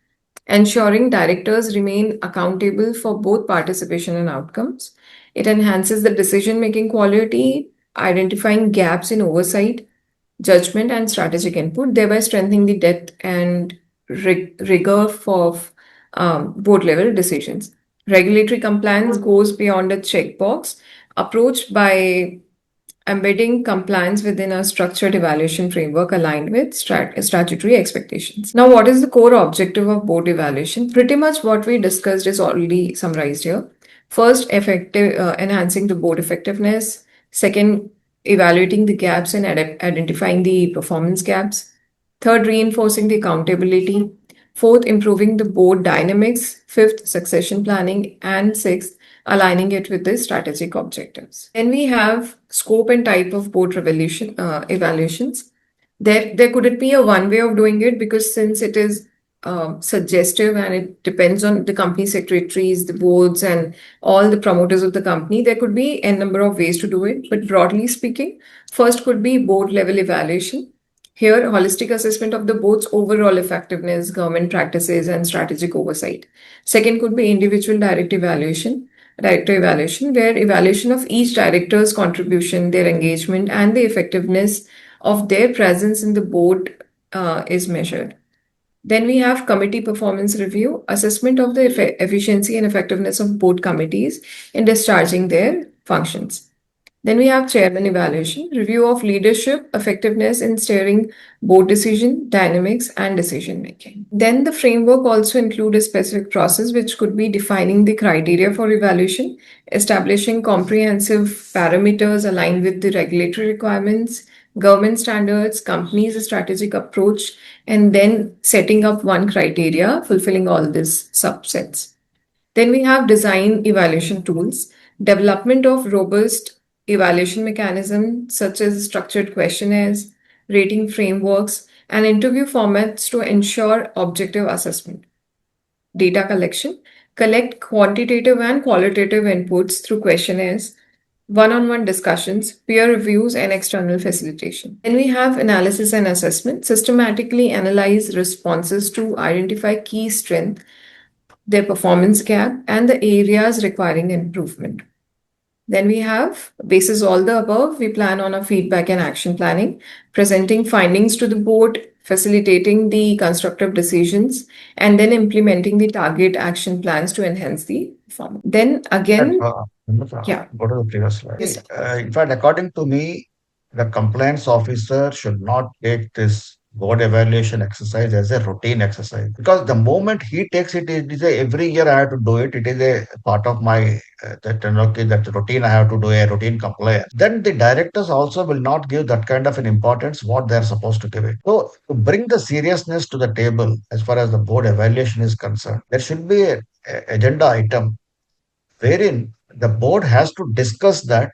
ensuring directors remain accountable for both participation and outcomes. It enhances the decision-making quality, identifying gaps in oversight, judgment, and strategic input, thereby strengthening the depth and rigor of board-level decisions. Regulatory compliance goes beyond a checkbox approach by embedding compliance within a structured evaluation framework aligned with statutory expectations. Now, what is the core objective of board evaluation? Pretty much what we discussed is already summarized here. First, enhancing the board effectiveness. Second, evaluating the gaps and identifying the performance gaps. Third, reinforcing the accountability. Fourth, improving the board dynamics. Fifth, succession planning. And sixth, aligning it with the strategic objectives. Then we have scope and type of board evaluations. There could it be a one way of doing it, because since it is suggestive and it depends on the company secretaries, the boards, and all the promoters of the company, there could be a number of ways to do it. But broadly speaking, first could be board level evaluation. Here, holistic assessment of the board's overall effectiveness, government practices, and strategic oversight. Second could be individual director evaluation, where evaluation of each director's contribution, their engagement, and the effectiveness of their presence in the board is measured. Then we have committee performance review, assessment of the efficiency and effectiveness of board committees in discharging their functions. Then we have chairman evaluation, review of leadership, effectiveness in steering board decision, dynamics, and decision making. Then the framework also include a specific process, which could be defining the criteria for evaluation, establishing comprehensive parameters aligned with the regulatory requirements, government standards, company's strategic approach, and then setting up one criteria fulfilling all these subsets. Then we have design evaluation tools, development of robust evaluation mechanisms such as structured questionnaires, rating frameworks, and interview formats to ensure objective assessment. Data collection, collect quantitative and qualitative inputs through questionnaires, one-on-one discussions, peer reviews, and external facilitation. Then we have analysis and assessment, systematically analyze responses to identify key strengths, their performance gap, and the areas requiring improvement. Then we have, basis all the above, we plan on a feedback and action planning, presenting findings to the board, facilitating the constructive decisions, and then implementing the target action plans to enhance the performance. Then again, yeah. Go to the previous slide. Yes. In fact, according to me, the compliance officer should not take this board evaluation exercise as a routine exercise, because the moment he takes it, it is every year I have to do it. It is a part of my that routine. I have to do a routine compliance. Then the directors also will not give that kind of an importance what they are supposed to give it. So to bring the seriousness to the table as far as the board evaluation is concerned, there should be a agenda item wherein the board has to discuss that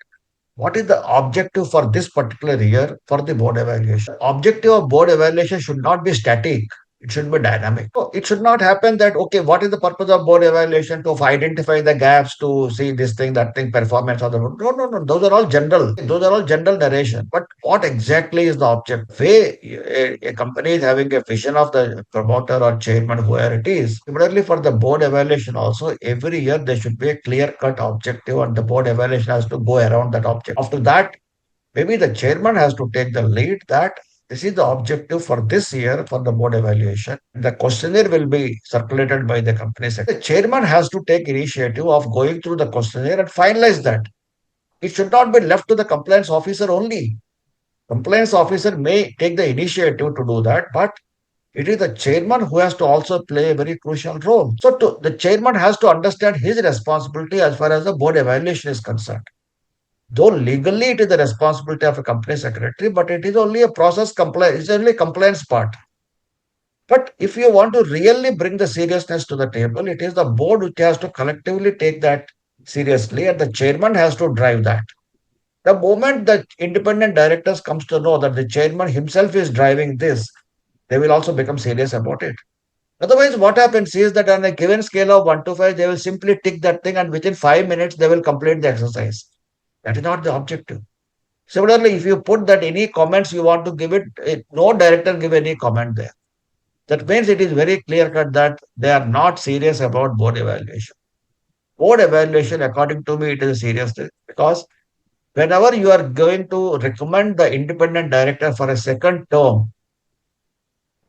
what is the objective for this particular year for the board evaluation. Objective of board evaluation should not be static. It should be dynamic. So it should not happen that, okay, what is the purpose of board evaluation? To identify the gaps, to see this thing, that thing, performance of the board. No, no, no. Those are all general. Those are all general narration. But what exactly is the object? Way a company is having a vision of the promoter or chairman, whoever it is. Similarly, for the board evaluation also, every year there should be a clear-cut objective, and the board evaluation has to go around that objective. After that, maybe the chairman has to take the lead that this is the objective for this year for the board evaluation. The questionnaire will be circulated by the company secretary. The chairman has to take initiative of going through the questionnaire and finalize that. It should not be left to the compliance officer only. Compliance officer may take the initiative to do that, but it is the chairman who has to also play a very crucial role. So the chairman has to understand his responsibility as far as the board evaluation is concerned. Though legally it is the responsibility of a company secretary, but it is only a process compliance, it's only compliance part. But if you want to really bring the seriousness to the table, it is the board which has to collectively take that seriously, and the chairman has to drive that. The moment the independent directors comes to know that the chairman himself is driving this, they will also become serious about it. Otherwise, what happens is that on a given scale of 1 to 5, they will simply tick that thing, and within 5 minutes, they will complete the exercise. That is not the objective. Similarly, if you put that any comments you want to give it, no director give any comment there. That means it is very clear cut that they are not serious about board evaluation. Board evaluation, according to me, it is a serious thing, because whenever you are going to recommend the independent director for a second term,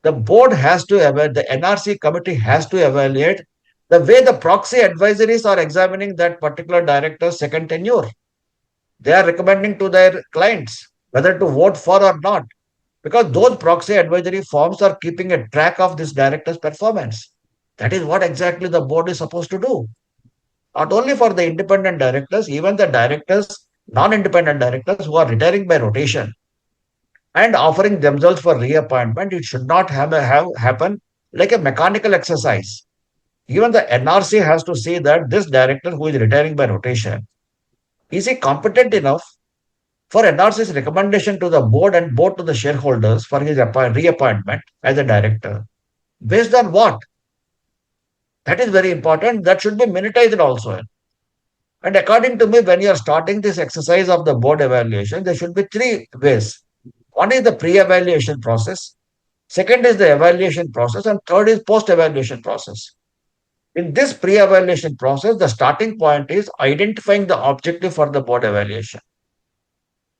the board has to evaluate, the NRC committee has to evaluate the way the proxy advisories are examining that particular director's second tenure. They are recommending to their clients whether to vote for or not, because those proxy advisory forms are keeping a track of this director's performance. That is what exactly the board is supposed to do. Not only for the independent directors, even the directors, non-independent directors who are retiring by rotation and offering themselves for reappointment, it should not happen like a mechanical exercise. Even the NRC has to see that this director who is retiring by rotation, is he competent enough for NRC's recommendation to the board and board to the shareholders for his reappointment as a director? Based on what? That is very important. That should be minutized also. And according to me, when you are starting this exercise of the board evaluation, there should be three ways. One is the pre-evaluation process. Second is the evaluation process. And third is post-evaluation process. In this pre-evaluation process, the starting point is identifying the objective for the board evaluation.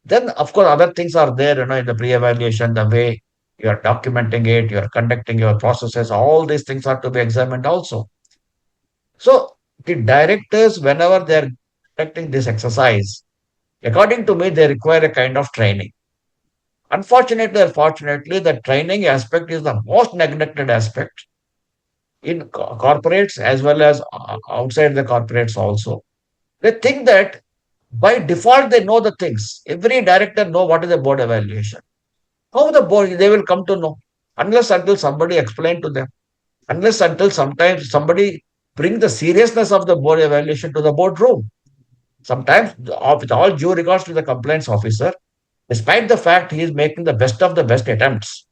Then, of course, other things are there, in the pre-evaluation, the way you are documenting it, you are conducting your processes, all these things are to be examined also. So, the directors, whenever they are conducting this exercise, according to me, they require a kind of training. Unfortunately or fortunately, the training aspect is the most neglected aspect in corporates as well as outside the corporates also. They think that by default they know the things. Every director know what is a board evaluation. How the board they will come to know unless until somebody explain to them. Unless until sometimes somebody bring the seriousness of the board evaluation to the boardroom. Sometimes, with all due regards to the compliance officer, despite the fact he is making the best of the best attempts,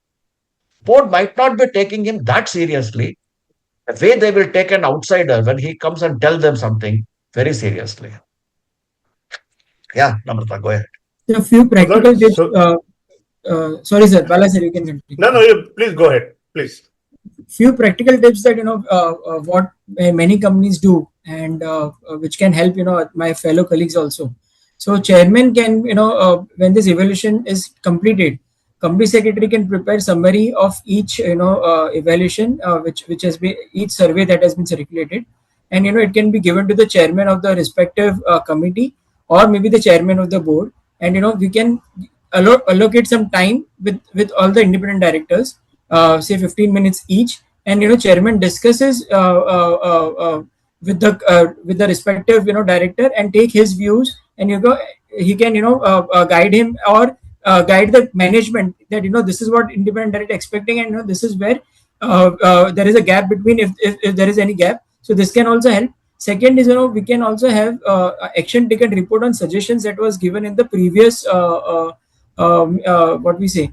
board might not be taking him that seriously. The way they will take an outsider when he comes and tell them something very seriously. Yeah, Namrata, go ahead. A few practical tips. So, Sorry, sir. Bala sir, you can continue. no, please go ahead, please. Few practical tips that what many companies do, and which can help my fellow colleagues also. So chairman can when this evaluation is completed, company secretary can prepare summary of each evaluation which has been each survey that has been circulated, and it can be given to the chairman of the respective committee, or maybe the chairman of the board, and we can allocate some time with all the independent directors, say 15 minutes each, and chairman discusses with the respective director, and take his views, and he can guide him, or guide the management that this is what independent director expecting, and this is where there is a gap between, if there is any gap. So this can also help. Second is we can also have action taken report on suggestions that was given in the previous what we say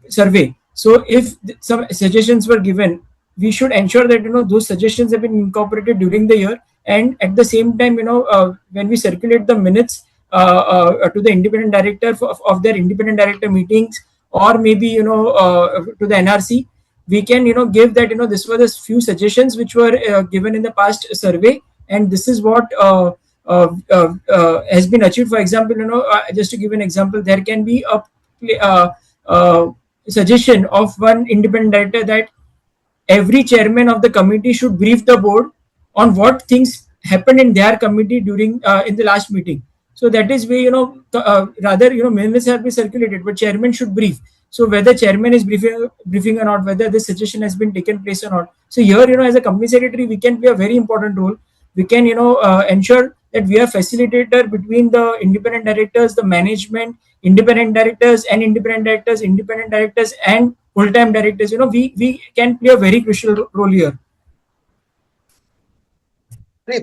survey. So if some suggestions were given, we should ensure that those suggestions have been incorporated during the year, and at the same time when we circulate the minutes to the independent director of their independent director meetings, or maybe to the NRC, we can give that this were the few suggestions which were given in the past survey, and this is what has been achieved. For example, just to give an example, there can be a suggestion of one independent director that every chairman of the committee should brief the board on what things happened in their committee during in the last meeting. So that is where rather minutes have been circulated, but chairman should brief. So whether chairman is briefing or not, whether this suggestion has been taken place or not. So here as a company secretary, we can play a very important role. We can ensure that we are facilitator between the independent directors, the management, independent directors and full-time directors. We can play a very crucial role here.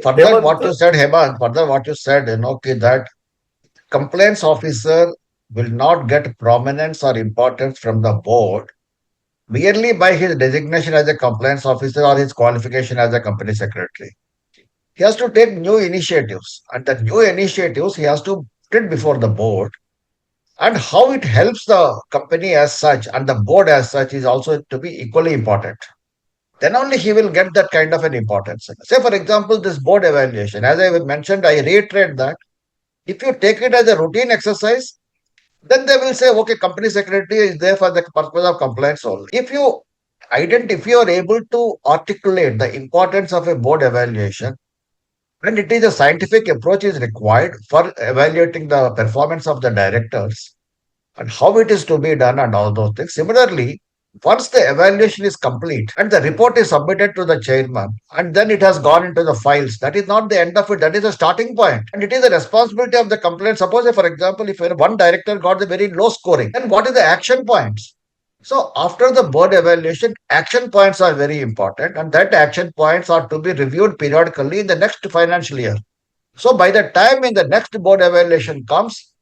Further what you said, Hemant, that compliance officer will not get prominence or importance from the board merely by his designation as a compliance officer or his qualification as a company secretary. He has to take new initiatives, and the new initiatives he has to put it before the board, and how it helps the company as such and the board as such is also to be equally important. Then only he will get that kind of an importance. Say, for example, this board evaluation, as I mentioned, I reiterate that if you take it as a routine exercise, then they will say, okay, company secretary is there for the purpose of compliance only. If you are able to articulate the importance of a board evaluation, and it is a scientific approach is required for evaluating the performance of the directors and how it is to be done and all those things. Similarly, once the evaluation is complete and the report is submitted to the chairman and then it has gone into the files, that is not the end of it. That is a starting point. And it is the responsibility of the complaint. Suppose, for example, if one director got the very low scoring, then what is the action points? So after the board evaluation, action points are very important, and that action points are to be reviewed periodically in the next financial year. So by the time in the next board evaluation comes,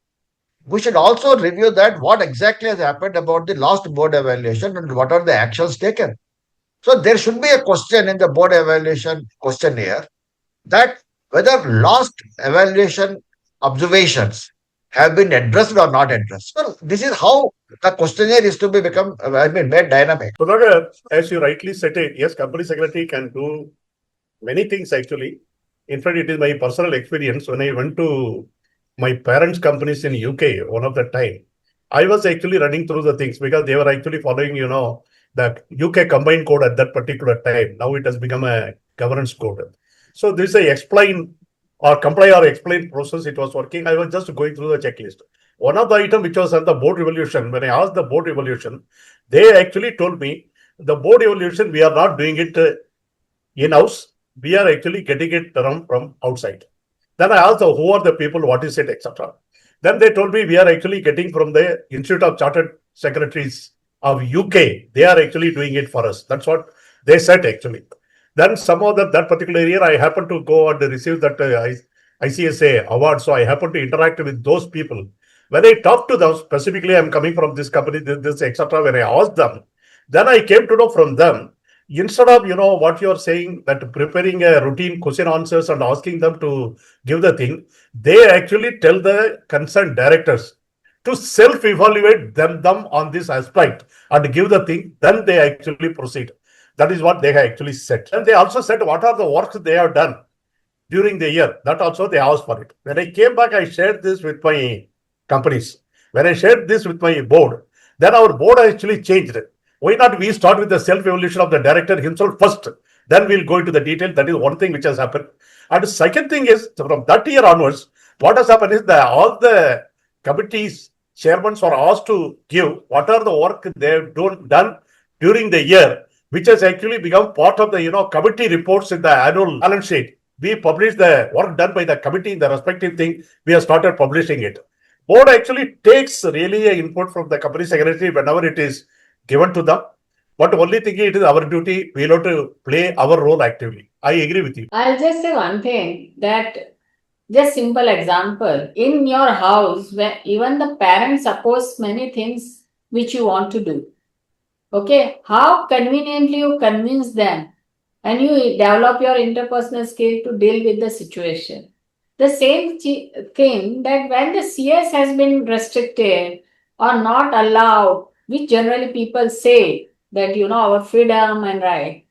we should also review that what exactly has happened about the last board evaluation and what are the actions taken. So there should be a question in the board evaluation questionnaire that whether last evaluation observations have been addressed or not addressed. So this is how the questionnaire is to be made dynamic. So, as you rightly said it, yes, company secretary can do many things actually. In fact, it is my personal experience when I went to my parents' companies in UK one of the time. I was actually running through the things because they were actually following, the UK combined code at that particular time. Now it has become a governance code. So this is a explain or comply or explain process. It was working. I was just going through the checklist. One of the item which was on the board evaluation, when I asked the board evaluation, they actually told me the board evaluation, we are not doing it in-house. We are actually getting it around from outside. Then I asked who are the people, what is it, etc. Then they told me we are actually getting from the Institute of Chartered Secretaries of UK. They are actually doing it for us. That's what they said actually. Then somehow that particular year, I happened to go and receive that ICSA award. So I happened to interact with those people. When I talked to them, specifically, I'm coming from this company, this etc. When I asked them, then I came to know from them, instead of what you're saying, that preparing a routine question answers and asking them to give the thing, they actually tell the concerned directors to self-evaluate them on this aspect and give the thing, then they actually proceed. That is what they have actually said. And they also said what are the works they have done during the year. That also they asked for it. When I came back, I shared this with my companies. When I shared this with my board, then our board actually changed. Why not we start with the self-evaluation of the director himself first? Then we'll go into the detail. That is one thing which has happened. And the second thing is, from that year onwards, what has happened is that all the committees chairmen are asked to give what are the work they have done during the year, which has actually become part of the committee reports in the annual balance sheet. We publish the work done by the committee in the respective thing. We have started publishing it. Board actually takes really an input from the company secretary whenever it is given to them. But only thing it is our duty. We have to play our role actively. I agree with you. I'll just say one thing, that just simple example. In your house, where even the parents oppose many things which you want to do. Okay, how conveniently you convince them and you develop your interpersonal skill to deal with the situation. The same thing that when the CS has been restricted or not allowed, which generally people say that our freedom and right,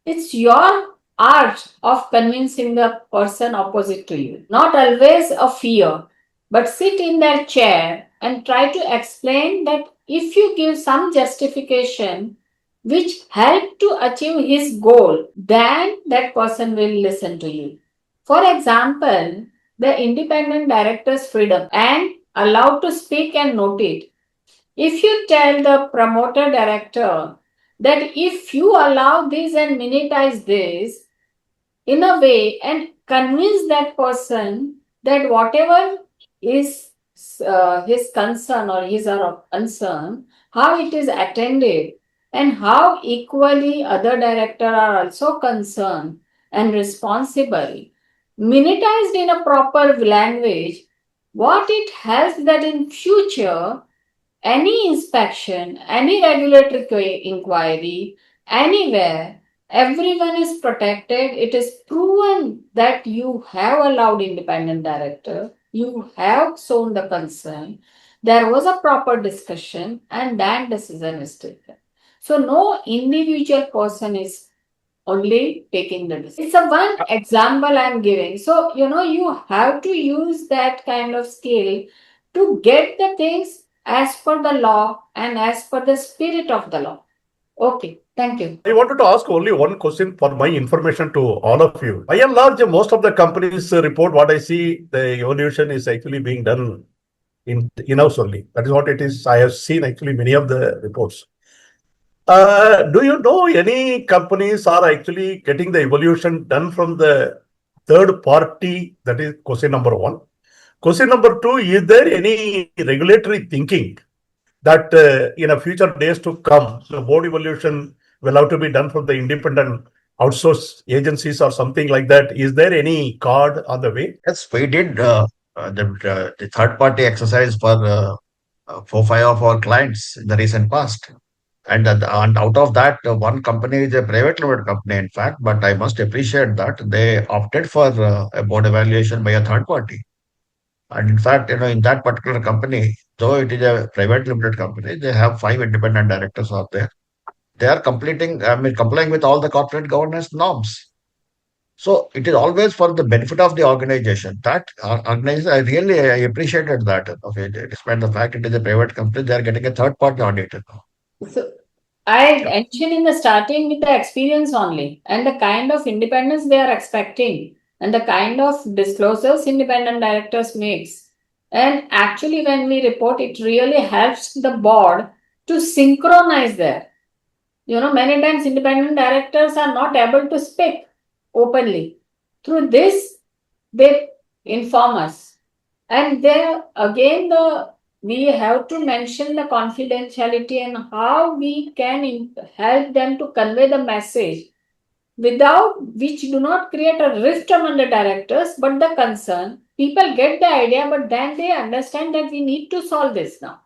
it's your art of convincing the person opposite to you. Not always a fear, but sit in their chair and try to explain that if you give some justification which help to achieve his goal, then that person will listen to you. For example, the independent director's freedom and allowed to speak and note it. If you tell the promoter director that if you allow this and monetize this in a way and convince that person that whatever is his concern or his or her concern, how it is attended and how equally other directors are also concerned and responsible, monetized in a proper language, what it helps that in future any inspection, any regulatory inquiry, anywhere, everyone is protected. It is proven that you have allowed independent director, you have shown the concern, there was a proper discussion, and that decision is taken. So no individual person is only taking the decision. It's a one example I'm giving. So you have to use that kind of skill to get the things as per the law and as per the spirit of the law. Okay, thank you. I wanted to ask only one question for my information to all of you. By and large, most of the companies report what I see, the evolution is actually being done in-house only. That is what it is. I have seen actually many of the reports. Do you know any companies are actually getting the evolution done from the third party? That is question number one. Question number two, is there any regulatory thinking that in a future days to come, the board evaluation will have to be done from the independent outsource agencies or something like that. Is there any card on the way? Yes, we did the third party exercise for five of our clients in the recent past. And out of that, one company is a private limited company, in fact, but I must appreciate that they opted for a board evaluation by a third party. And in fact, in that particular company, though it is a private limited company, they have five independent directors out there. They are complying with all the corporate governance norms. So it is always for the benefit of the organization. That organization, I appreciated that. Okay, despite the fact it is a private company, they are getting a third party auditor. So I Yeah. mentioned in the starting with the experience only and the kind of independence they are expecting and the kind of disclosures independent directors makes. And actually, when we report, it really helps the board to synchronize there. Many times independent directors are not able to speak openly. Through this, they inform us. And there again, we have to mention the confidentiality and how we can help them to convey the message without which do not create a rift among the directors, but the concern. People get the idea, but then they understand that we need to solve this now.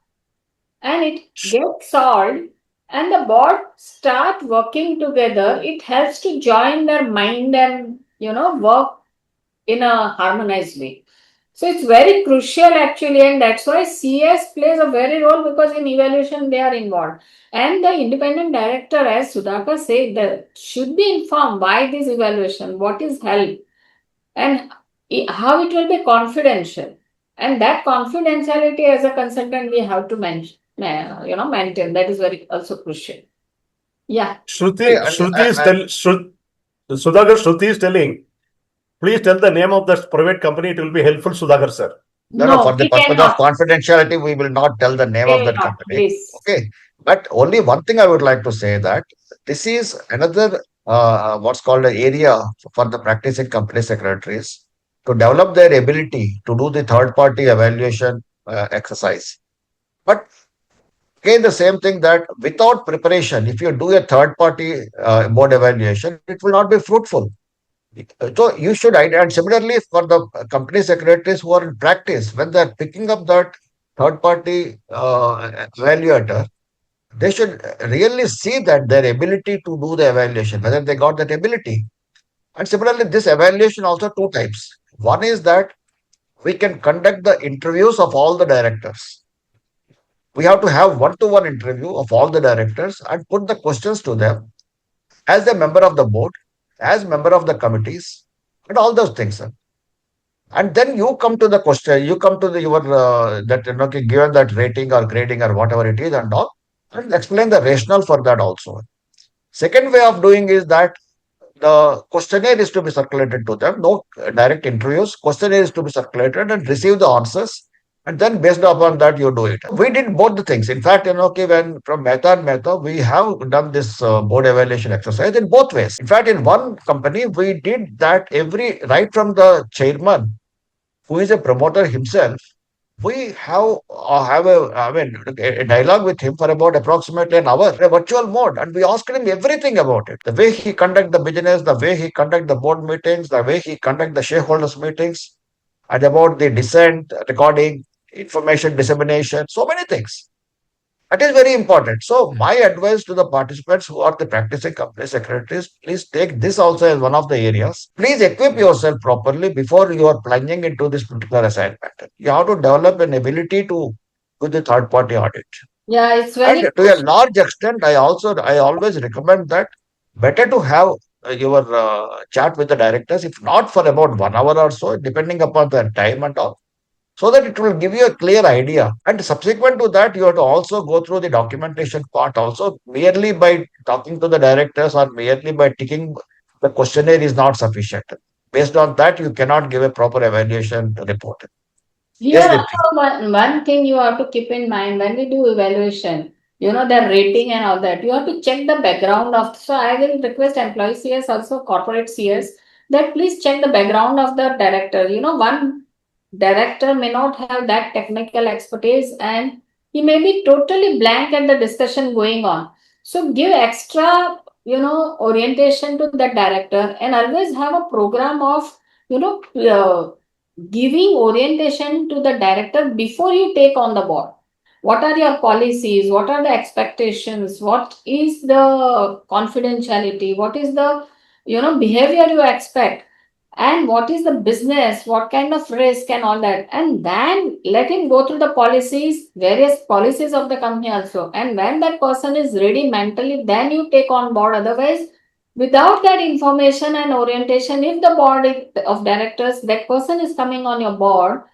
And it gets solved and the board start working together. It helps to join their mind and, work in a harmonized way. So it's very crucial actually, and that's why CS plays a very role because in evaluation they are involved. And the independent director, as Sudhakar said, should be informed why this evaluation, what is help, and how it will be confidential. And that confidentiality as a consultant we have to maintain. That is very also crucial. Yeah. Shruti, And Sudhakar, Shruti is telling, please tell the name of the private company. It will be helpful, Sudhakar sir. No, for the We purpose of cannot. confidentiality, we will not tell the name We of will that not, company. please. Okay. But only one thing I would like to say that this is another what's called an area for the practicing company secretaries to develop their ability to do the third party evaluation exercise. But again, the same thing that without preparation, if you do a third party board evaluation, it will not be fruitful. So you should, and similarly for the company secretaries who are in practice, when they're picking up that third party evaluator, they should really see that their ability to do the evaluation, whether they got that ability. And similarly, this evaluation also two types. One is that we can conduct the interviews of all the directors. We have to have one-to-one interview of all the directors and put the questions to them as a member of the board, as member of the committees, and all those things. And then you come to the question, you come to your that given that rating or grading or whatever it is and all, and explain the rationale for that also. Second way of doing is that the questionnaire is to be circulated to them, no direct interviews. Questionnaire is to be circulated and receive the answers. And then based upon that, you do it. We did both the things. In fact, when from Mehta and Mehta, we have done this board evaluation exercise in both ways. In fact, in one company, we did that right from the chairman, who is a promoter himself. We have a dialogue with him for about approximately an hour in a virtual mode, and we asked him everything about it: the way he conduct the business, the way he conduct the board meetings, the way he conduct the shareholders meetings, and about the dissent, recording, information dissemination, so many things. That is very important. So my advice to the participants who are the practicing company secretaries, please take this also as one of the areas. Please equip yourself properly before you are plunging into this particular assignment. You have to develop an ability to do the third party audit. Yeah, it's And very to a large extent, I always recommend that better to have your chat with the directors, if not for about 1 hour or so, depending upon the time and all, so that it will give you a clear idea. And subsequent to that, you have to also go through the documentation part also. Merely by talking to the directors or merely by ticking the questionnaire is not sufficient. Based on that, you cannot give a proper evaluation report. Here Yes, Dipti. also one thing you have to keep in mind when we do evaluation, the rating and all that, you have to check the background of. So I will request employee CS, also corporate CS, that please check the background of the director. One director may not have that technical expertise and he may be totally blank at the discussion going on. So give extra, orientation to the director, and always have a program of, giving orientation to the director before you take on the board. What are your policies? What are the expectations? What is the confidentiality? What is the, behavior you expect? And what is the business, what kind of risk and all that, and then let him go through the policies, various policies of the company also, and when that person is ready mentally, then you take on board. Otherwise, without that information and orientation, if the board of directors, that person is coming on your board,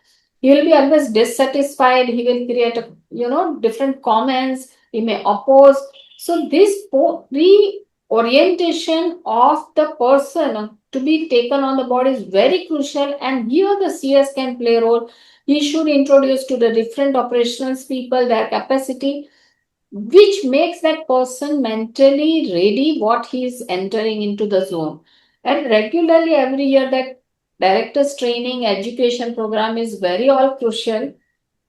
he will be always dissatisfied, he will create different comments, he may oppose. So this orientation of the person to be taken on the board is very crucial, and here the CS can play a role. He should introduce to the different operational people their capacity, which makes that person mentally ready what he is entering into the zone. And regularly every year that directors training education program is very all crucial.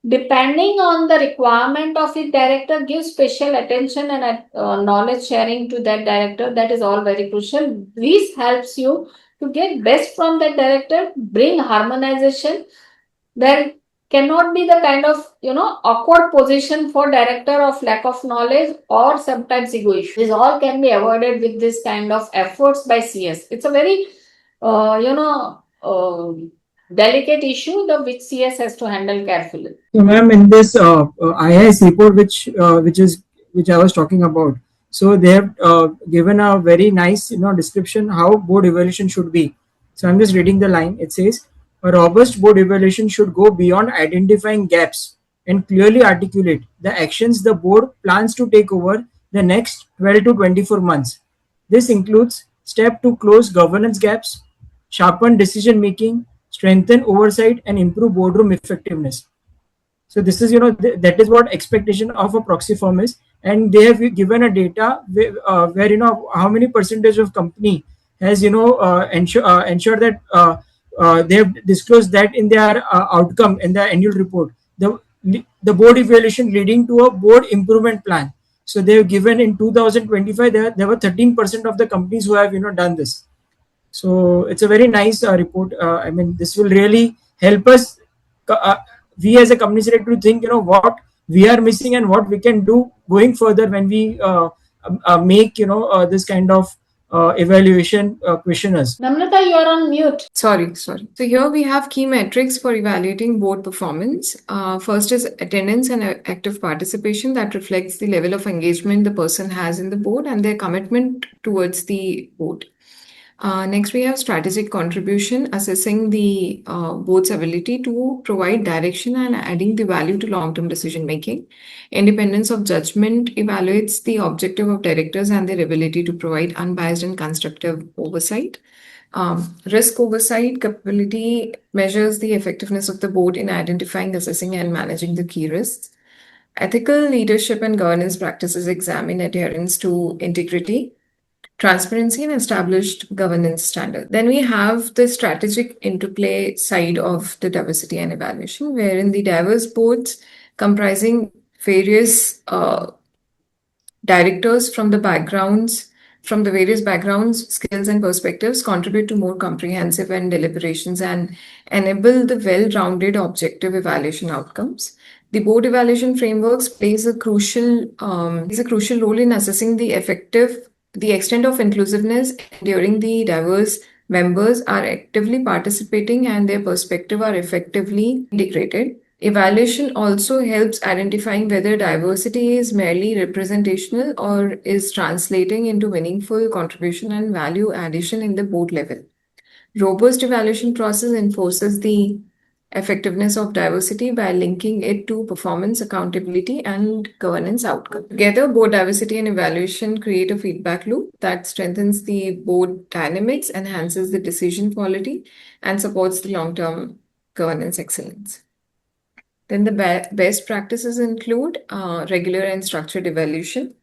Depending on the requirement of the director, give special attention and knowledge sharing to that director. That is all very crucial. This helps you to get best from that director, bring harmonization. There cannot be the kind of awkward position for director of lack of knowledge or sometimes ego issue. This all can be avoided with this kind of efforts by CS. It's a very delicate issue which CS has to handle carefully. So, ma'am, in this IIS report, which I was talking about, so they have given a very nice, description how board evaluation should be. So I'm just reading the line. It says a robust board evaluation should go beyond identifying gaps and clearly articulate the actions the board plans to take over the next 12 to 24 months. This includes step to close governance gaps, sharpen decision making, strengthen oversight, and improve boardroom effectiveness. So this is, that is what expectation of a proxy firm is, and they have given a data where how many percentage of company has ensure that they have disclosed that in their outcome in their annual report, the board evaluation leading to a board improvement plan. So they have given in 2025 there were 13% of the companies who have done this. So it's a very nice report. I mean, this will really help us, we as a company secretary, to think, what we are missing and what we can do going further when we make, this kind of evaluation questionnaires. Namrata, you are on mute. Sorry. So here we have key metrics for evaluating board performance. First is attendance and active participation that reflects the level of engagement the person has in the board and their commitment towards the board. Next, we have strategic contribution, assessing the board's ability to provide direction and adding the value to long-term decision making. Independence of judgment evaluates the objective of directors and their ability to provide unbiased and constructive oversight. Risk oversight capability measures the effectiveness of the board in identifying, assessing, and managing the key risks. Ethical leadership and governance practices examine adherence to integrity, transparency, and established governance standard. Then we have the strategic interplay side of the diversity and evaluation, wherein the diverse boards comprising various directors from the various backgrounds, skills, and perspectives contribute to more comprehensive and deliberations and enable the well-rounded objective evaluation outcomes. The board evaluation frameworks plays a crucial role in assessing the extent of inclusiveness during the diverse members are actively participating and their perspective are effectively integrated. Evaluation also helps identifying whether diversity is merely representational or is translating into meaningful contribution and value addition in the board level. Robust evaluation process enforces the effectiveness of diversity by linking it to performance, accountability, and governance outcomes. Together, board diversity and evaluation create a feedback loop that strengthens the board dynamics, enhances the decision quality, and supports the long-term governance excellence. Then the best practices include regular and structured evaluation,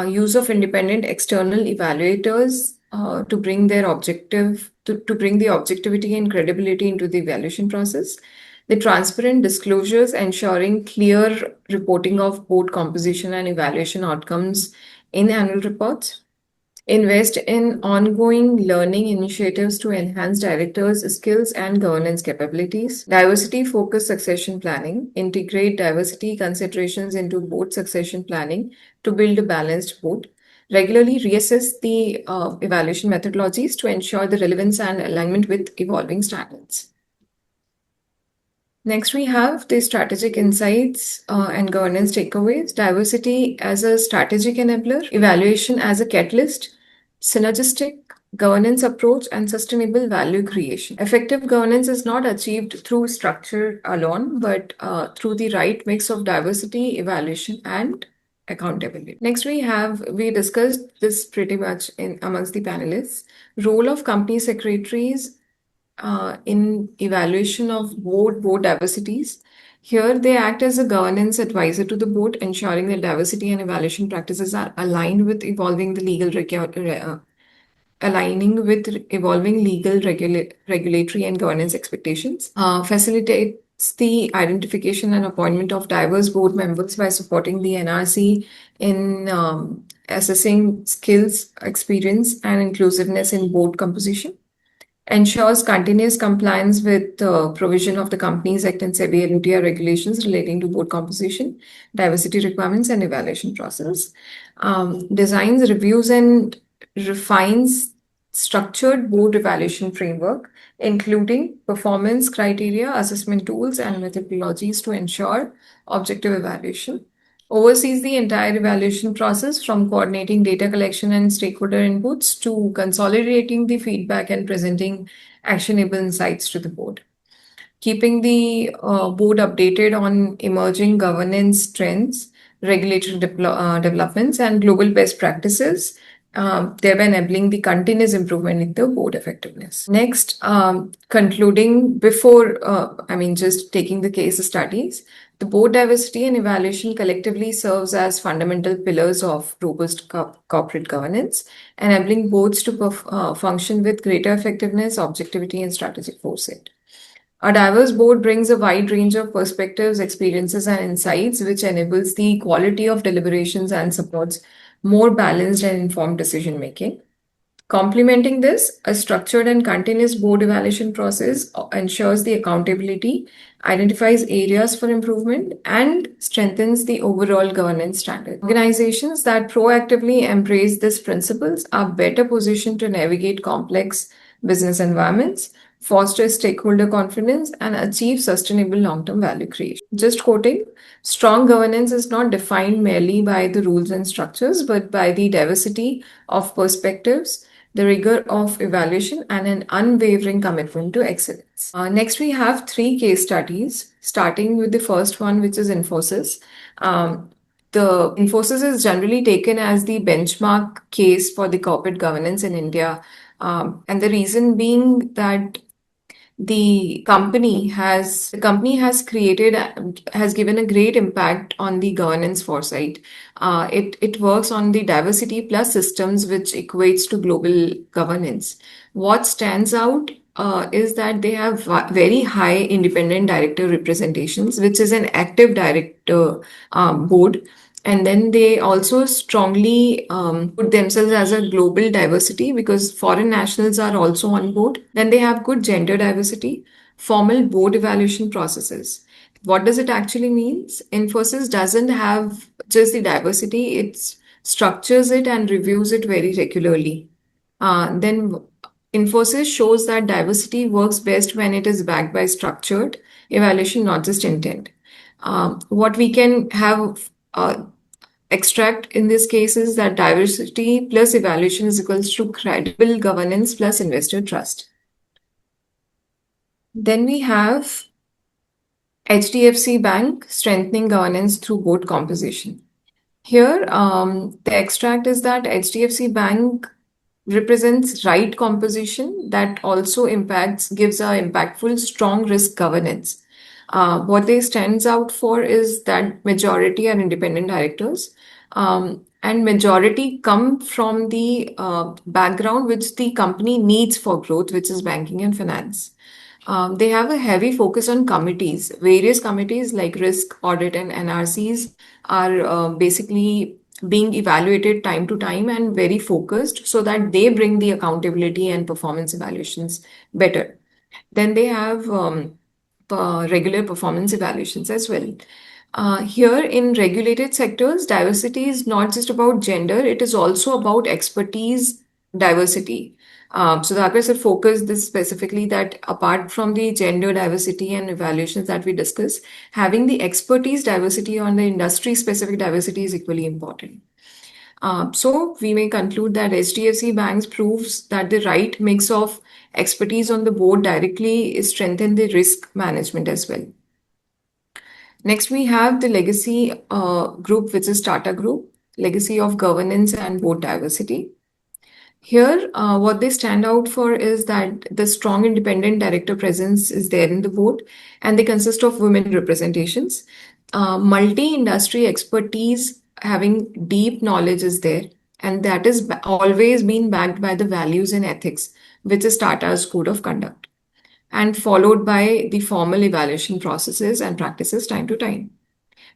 use of independent external evaluators to bring the objectivity and credibility into the evaluation process, The transparent disclosures ensuring clear reporting of board composition and evaluation outcomes in annual reports. Invest in ongoing learning initiatives to enhance directors' skills and governance capabilities. Diversity focused succession planning. Integrate diversity considerations into board succession planning to build a balanced board. Regularly reassess the evaluation methodologies to ensure the relevance and alignment with evolving standards. Next, we have the strategic insights and governance takeaways. Diversity as a strategic enabler, evaluation as a catalyst, synergistic governance approach, and sustainable value creation. Effective governance is not achieved through structure alone, but through the right mix of diversity, evaluation, and accountability. Next, we discussed this pretty much in amongst the panelists. Role of company secretaries in evaluation of board diversities. Here, they act as a governance advisor to the board, ensuring that diversity and evaluation practices are aligned with aligning with evolving legal, regulatory, and governance expectations. Facilitates the identification and appointment of diverse board members by supporting the NRC in assessing skills, experience, and inclusiveness in board composition. Ensures continuous compliance with the provision of the Companies Act and SEBI LUTR regulations relating to board composition, diversity requirements, and evaluation process. Designs, reviews, and refines structured board evaluation framework, including performance criteria, assessment tools, and methodologies to ensure objective evaluation. Oversees the entire evaluation process from coordinating data collection and stakeholder inputs to consolidating the feedback and presenting actionable insights to the board. Keeping the board updated on emerging governance trends, regulatory developments, and global best practices, thereby enabling the continuous improvement in the board effectiveness. Next, concluding before, just taking the case studies, the board diversity and evaluation collectively serves as fundamental pillars of robust corporate governance, enabling boards to function with greater effectiveness, objectivity, and strategic foresight. A diverse board brings a wide range of perspectives, experiences, and insights, which enables the quality of deliberations and supports more balanced and informed decision making. Complementing this, a structured and continuous board evaluation process ensures the accountability, identifies areas for improvement, and strengthens the overall governance standard. Organizations that proactively embrace these principles are better positioned to navigate complex business environments, foster stakeholder confidence, and achieve sustainable long-term value creation. Just quoting, strong governance is not defined merely by the rules and structures, but by the diversity of perspectives, the rigor of evaluation, and an unwavering commitment to excellence. Next, we have 3 case studies, starting with the first one, which is Infosys. The Infosys is generally taken as the benchmark case for the corporate governance in India. And the reason being that the company has given a great impact on the governance foresight. It works on the diversity plus systems, which equates to global governance. What stands out is that they have very high independent director representations, which is an active director board. And then they also strongly put themselves as a global diversity because foreign nationals are also on board. Then they have good gender diversity, formal board evaluation processes. What does it actually mean? Infosys doesn't have just the diversity, it structures it and reviews it very regularly. Then Infosys shows that diversity works best when it is backed by structured evaluation, not just intent. What we can have extract in this case is that diversity plus evaluation is equals to credible governance plus investor trust. Then we have HDFC Bank strengthening governance through board composition. Here, the extract is that HDFC Bank represents right composition that also gives a impactful, strong risk governance. What they stands out for is that majority are independent directors, and majority come from the background which the company needs for growth, which is banking and finance. They have a heavy focus on committees. Various committees like risk, audit, and NRCs are basically being evaluated time to time and very focused so that they bring the accountability and performance evaluations better. Then they have regular performance evaluations as well. Here in regulated sectors, diversity is not just about gender, it is also about expertise diversity. So the Agra sir focused this specifically that apart from the gender diversity and evaluations that we discuss, having the expertise diversity on the industry specific diversity is equally important. So we may conclude that HDFC Banks proves that the right mix of expertise on the board directly strengthen the risk management as well. Next, we have the legacy group, which is Tata Group, legacy of governance and board diversity. Here, what they stand out for is that the strong independent director presence is there in the board, and they consist of women representations. Multi-industry expertise, having deep knowledge is there, and that is always been backed by the values and ethics, which is Tata's code of conduct, and followed by the formal evaluation processes and practices time to time.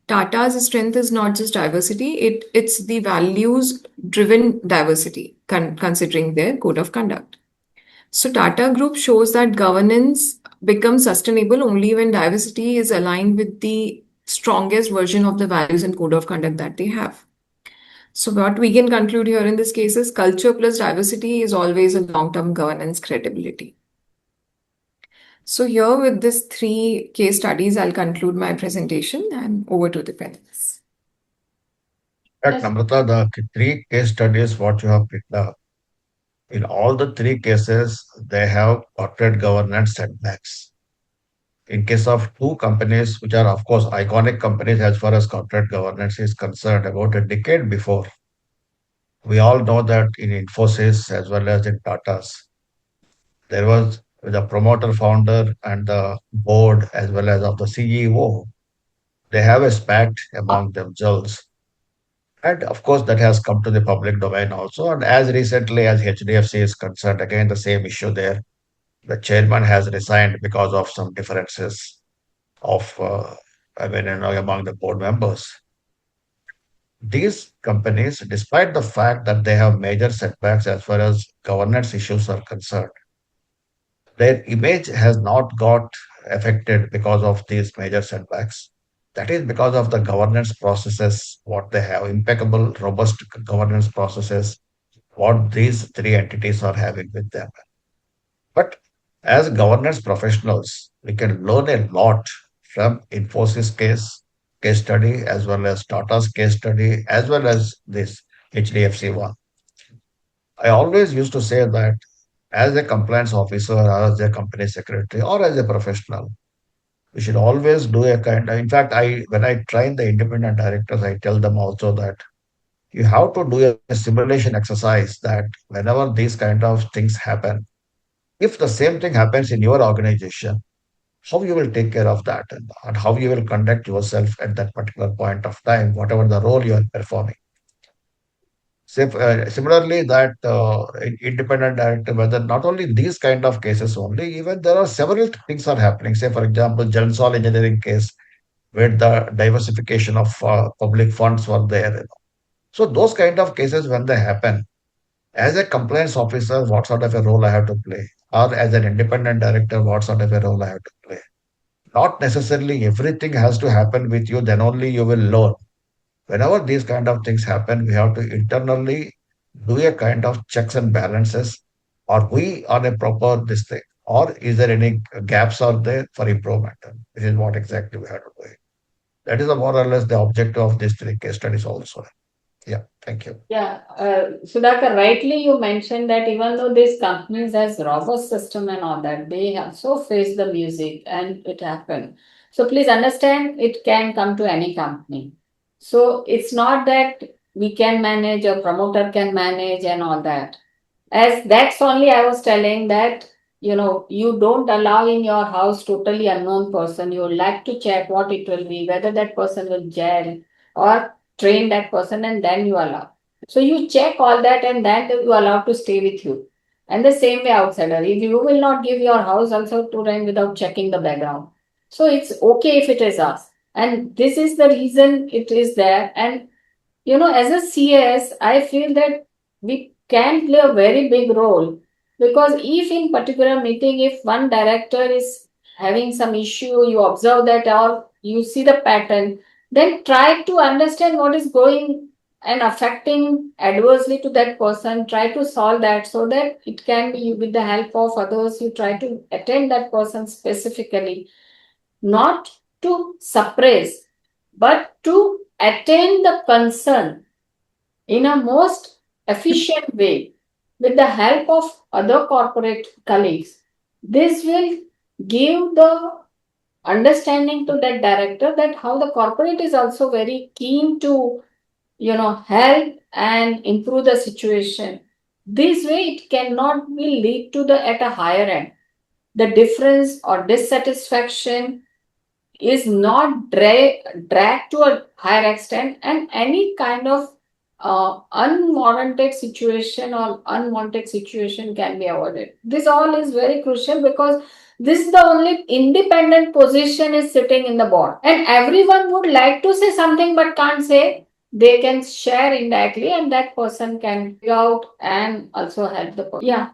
Tata's strength is not just diversity, it's the values driven diversity, considering their code of conduct. So, Tata Group shows that governance becomes sustainable only when diversity is aligned with the strongest version of the values and code of conduct that they have. So, what we can conclude here in this case is culture plus diversity is always a long term governance credibility. So here with these 3 case studies, I'll conclude my presentation and over to the panelists. Fact, Namrata, the 3 case studies what you have picked up, in all the 3 cases, they have corporate governance setbacks. In case of 2 companies, which are of course iconic companies as far as corporate governance is concerned, about a decade before, we all know that in Infosys as well as in Tata's, there was the promoter founder and the board as well as of the CEO. They have a pact among themselves. And of course, that has come to the public domain also. And as recently as HDFC is concerned, again, the same issue there. The chairman has resigned because of some differences of, among the board members. These companies, despite the fact that they have major setbacks as far as governance issues are concerned, their image has not got affected because of these major setbacks. That is because of the governance processes, what they have, impeccable, robust governance processes, what these 3 entities are having with them. But as governance professionals, we can learn a lot from Infosys case study, as well as Tata's case study, as well as this HDFC one. I always used to say that as a compliance officer, or as a company secretary, or as a professional, we should always do a kind of, in fact, when I train the independent directors, I tell them also that you have to do a simulation exercise that whenever these kind of things happen, if the same thing happens in your organization, how you will take care of that and how you will conduct yourself at that particular point of time, whatever the role you are performing. Similarly, that independent director, whether not only these kind of cases only, even there are several things are happening. Say, for example, Gensol engineering case, where the diversification of public funds were there. So those kind of cases, when they happen, as a compliance officer, what sort of a role I have to play? Or as an independent director, what sort of a role I have to play? Not necessarily everything has to happen with you, then only you will learn. Whenever these kind of things happen, we have to internally do a kind of checks and balances. Are we on a proper this thing? Or is there any gaps are there for improvement? This is what exactly we have to do. That is more or less the objective of these 3 case studies also. Yeah, thank you. Yeah, Sudhakar, rightly you mentioned that even though these companies has robust system and all that, they also face the music and it happened. So please understand it can come to any company. So it's not that we can manage or promoter can manage and all that. As that's only I was telling that, you don't allow in your house totally unknown person. You like to check what it will be, whether that person will gel or train that person, and then you allow. So you check all that and then you allow to stay with you. And the same way outsider. If you will not give your house also to rent without checking the background. So it's okay if it is us. And this is the reason it is there. And as a CS, I feel that we can play a very big role, because if in particular meeting, if one director is having some issue, you observe that or you see the pattern, then try to understand what is going and affecting adversely to that person. Try to solve that so that it can be with the help of others. You try to attend that person specifically, not to suppress, but to attain the concern in a most efficient way with the help of other corporate colleagues. This will give the understanding to that director that how the corporate is also very keen to help and improve the situation. This way it cannot be lead to the at a higher end. The difference or dissatisfaction is not dragged to a higher extent, and any kind of unwarranted situation or unwanted situation can be avoided. This all is very crucial because this is the only independent position is sitting in the board, and everyone would like to say something but can't say. They can share indirectly, and that person can figure out and also help the person. Yeah.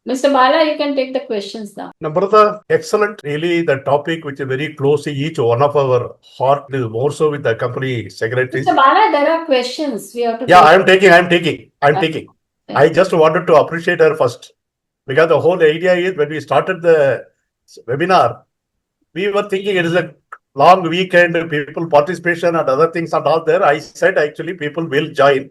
Mr. Bala, you can take the questions now. Namrata, excellent. Really, the topic which is very close to each one of our heart is more so with the company secretaries. Mr. Bala, there are questions we have to Yeah, take. I'm taking. I just wanted to appreciate her first, because the whole idea is when we started the webinar, we were thinking it is a long weekend, people participation and other things and all there. I said actually people will join.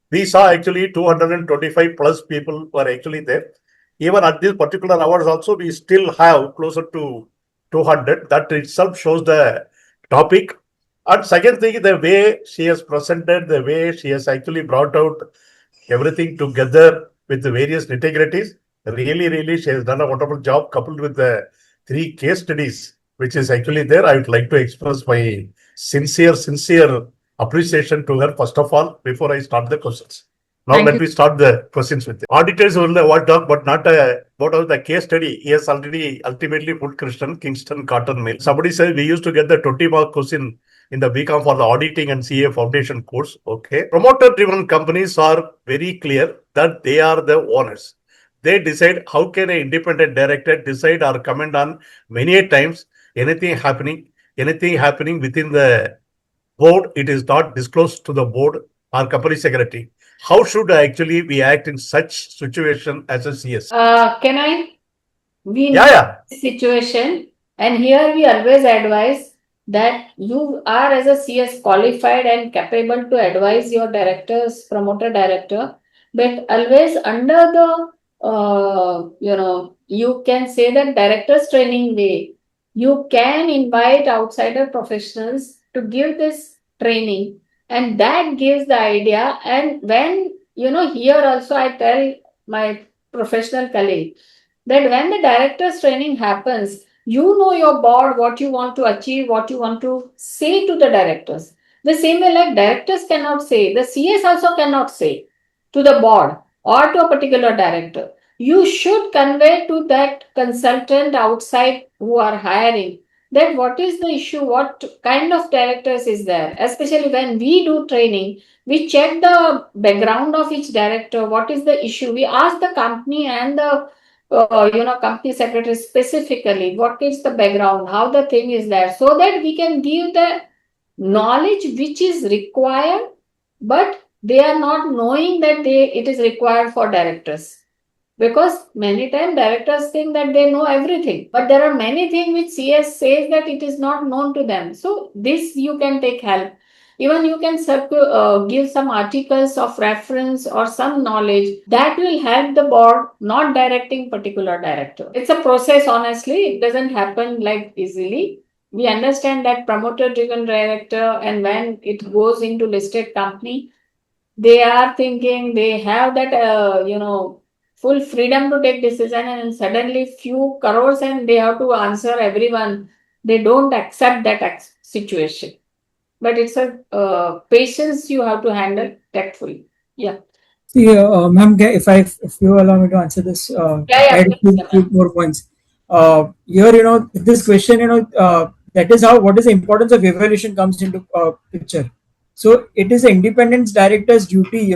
We saw actually 225 plus people were actually there. Even at this particular hours also, we still have closer to 200. That itself shows the topic. And second thing, the way she has presented, the way she has actually brought out everything together with the various nitty-gritties, really, she has done a wonderful job, coupled with the 3 case studies, which is actually there. I would like to express my sincere appreciation to her, first of all, before I start the questions. Now let me start the questions with you. Auditors will watch talk, but not about the case study. He has already ultimately put Kingston Cotton Mill. Somebody said we used to get the 20-mark question in the BCom for the auditing and CA foundation course. Okay. Promoter-driven companies are very clear that they are the owners. They decide how can an independent director decide or comment on many times anything happening within the board. It is not disclosed to the board or company secretary. How should actually we act in such situation as a CS? Can I? We know this situation, and here we always advise that you are as a CS qualified and capable to advise your directors, promoter director, but always under the you can say that directors training way, you can invite outsider professionals to give this training, and that gives the idea. And when here also I tell my professional colleague that when the director's training happens, you know your board, what you want to achieve, what you want to say to the directors. The same way, like directors cannot say, the CS also cannot say to the board or to a particular director. You should convey to that consultant outside who are hiring that what is the issue, what kind of directors is there. Especially when we do training, we check the background of each director, what is the issue. We ask the company and the company secretary specifically what is the background, how the thing is there, so that we can give the knowledge which is required, but they are not knowing that it is required for directors. Because many times directors think that they know everything, but there are many things which CS says that it is not known to them. So this you can take help. Even you can give some articles of reference or some knowledge that will help the board not directing particular director. It's a process, honestly. It doesn't happen like easily. We understand that promoter driven director, and when it goes into listed company, they are thinking they have that full freedom to take decision, and suddenly few crores and they have to answer everyone. They don't accept that situation. But it's a patience you have to handle tactfully. Yeah. See, ma'am, if you allow me to answer this, add a Please, few more points. Here, this question, that is how what is the importance of evaluation comes into picture. So it is the independent director's duty,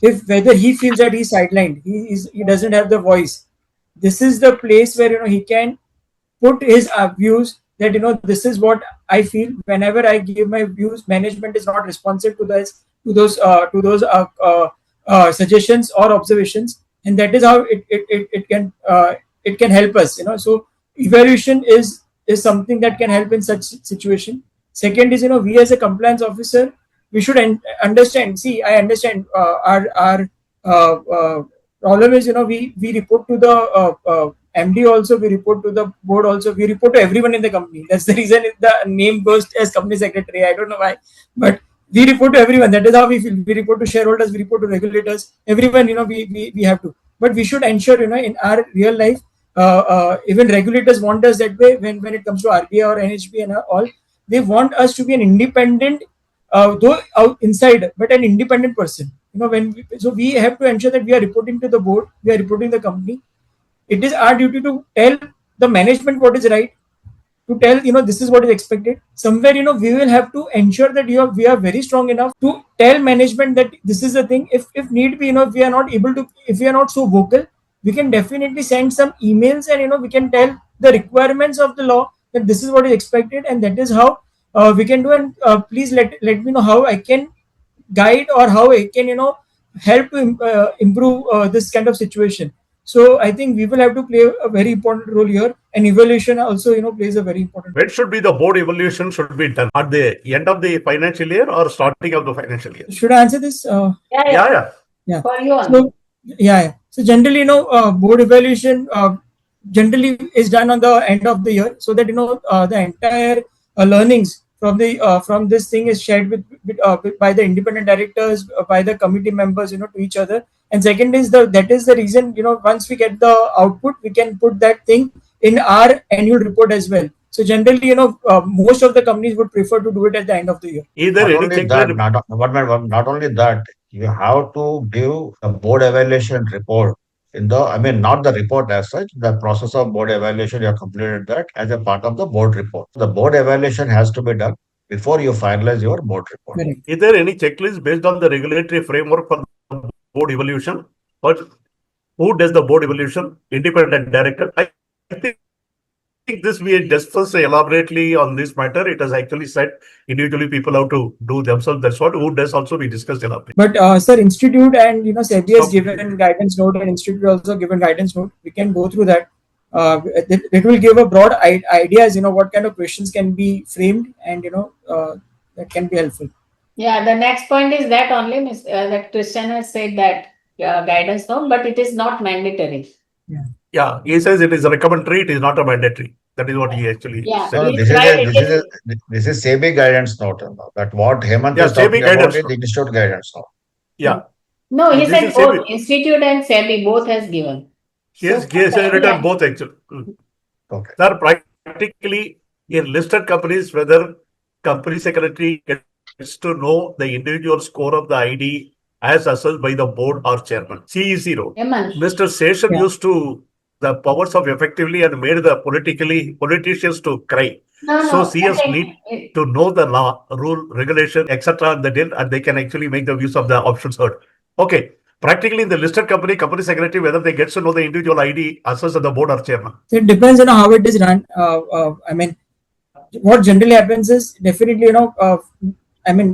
if whether he feels that he's sidelined, he doesn't have the voice. This is the place where he can put his views that this is what I feel. Whenever I give my views, management is not responsive to this to those suggestions or observations, and that is how it can help us. So evaluation is something that can help in such situation. Second is, we as a compliance officer, we should understand. See, I understand our problem is, we report to the MD also, we report to the board also, we report to everyone in the company. That's the reason the name goes as company secretary. I don't know why, but we report to everyone. That is how we feel. We report to shareholders, we report to regulators, everyone. We have to. But we should ensure, in our real life, even regulators want us that way. When it comes to RBI or NHB and all, they want us to be an independent, though out inside, but an independent person. So we have to ensure that we are reporting to the board, we are reporting the company. It is our duty to tell the management what is right, to tell this is what is expected. Somewhere we will have to ensure that we are very strong enough to tell management that this is the thing. If need be, if we are not able to, if we are not so vocal, we can definitely send some emails, and we can tell the requirements of the law that this is what is expected, and that is how we can do. And please let me know how I can guide, or how I can help to improve this kind of situation. So I think we will have to play a very important role here, and evaluation also plays a very important role. When should be the board evaluation should be done? At the end of the financial year or starting of the financial year? Should I answer this? Yeah. For you only. So so generally, board evaluation generally is done on the end of the year, so that the entire learnings from this thing is shared by the independent directors, by the committee members, to each other. And second is that is the reason, once we get the output, we can put that thing in our annual report as well. So generally, most of the companies would prefer to do it at the end of the year. Either Not any only that, not only that, you have to give a board evaluation report not the report as such, the process of board evaluation, you have completed that as a part of the board report. The board evaluation has to be done before you finalize your board report. Correct. Is there any checklist based on the regulatory framework for the board evaluation? Or who does the board evaluation? Independent director. I think this we discussed elaborately on this matter. It has actually said individually people have to do themselves. That's what who does also we discussed elaborately. But sir, institute and SEBI has given guidance note, and institute also given guidance note. We can go through that. It will give a broad ideas, what kind of questions can be framed, and that can be helpful. Yeah, the next point is that only that Christian has said that guidance note, but it is not mandatory. Yeah, he says it is a recommendatory, it is not a mandatory. That is what he actually said. No, this is SEBI guidance note. That what Hemant is talking about is the institute guidance note. Yeah. No, he said both institute and SEBI both has given. He has written both actually. Okay. Sir, practically in listed companies, whether company secretary gets to know the individual score of the ID as assessed by the board or chairman. CE0. Mr. Session used to the powers of effectively and made the politicians to cry. So CS need to know the law, rule, regulation, etc. and they can actually make the use of the options heard. Okay. Practically in the listed company secretary, whether they get to know the individual ID assessed at the board or chairman. So it depends on how it is run. What generally happens is definitely,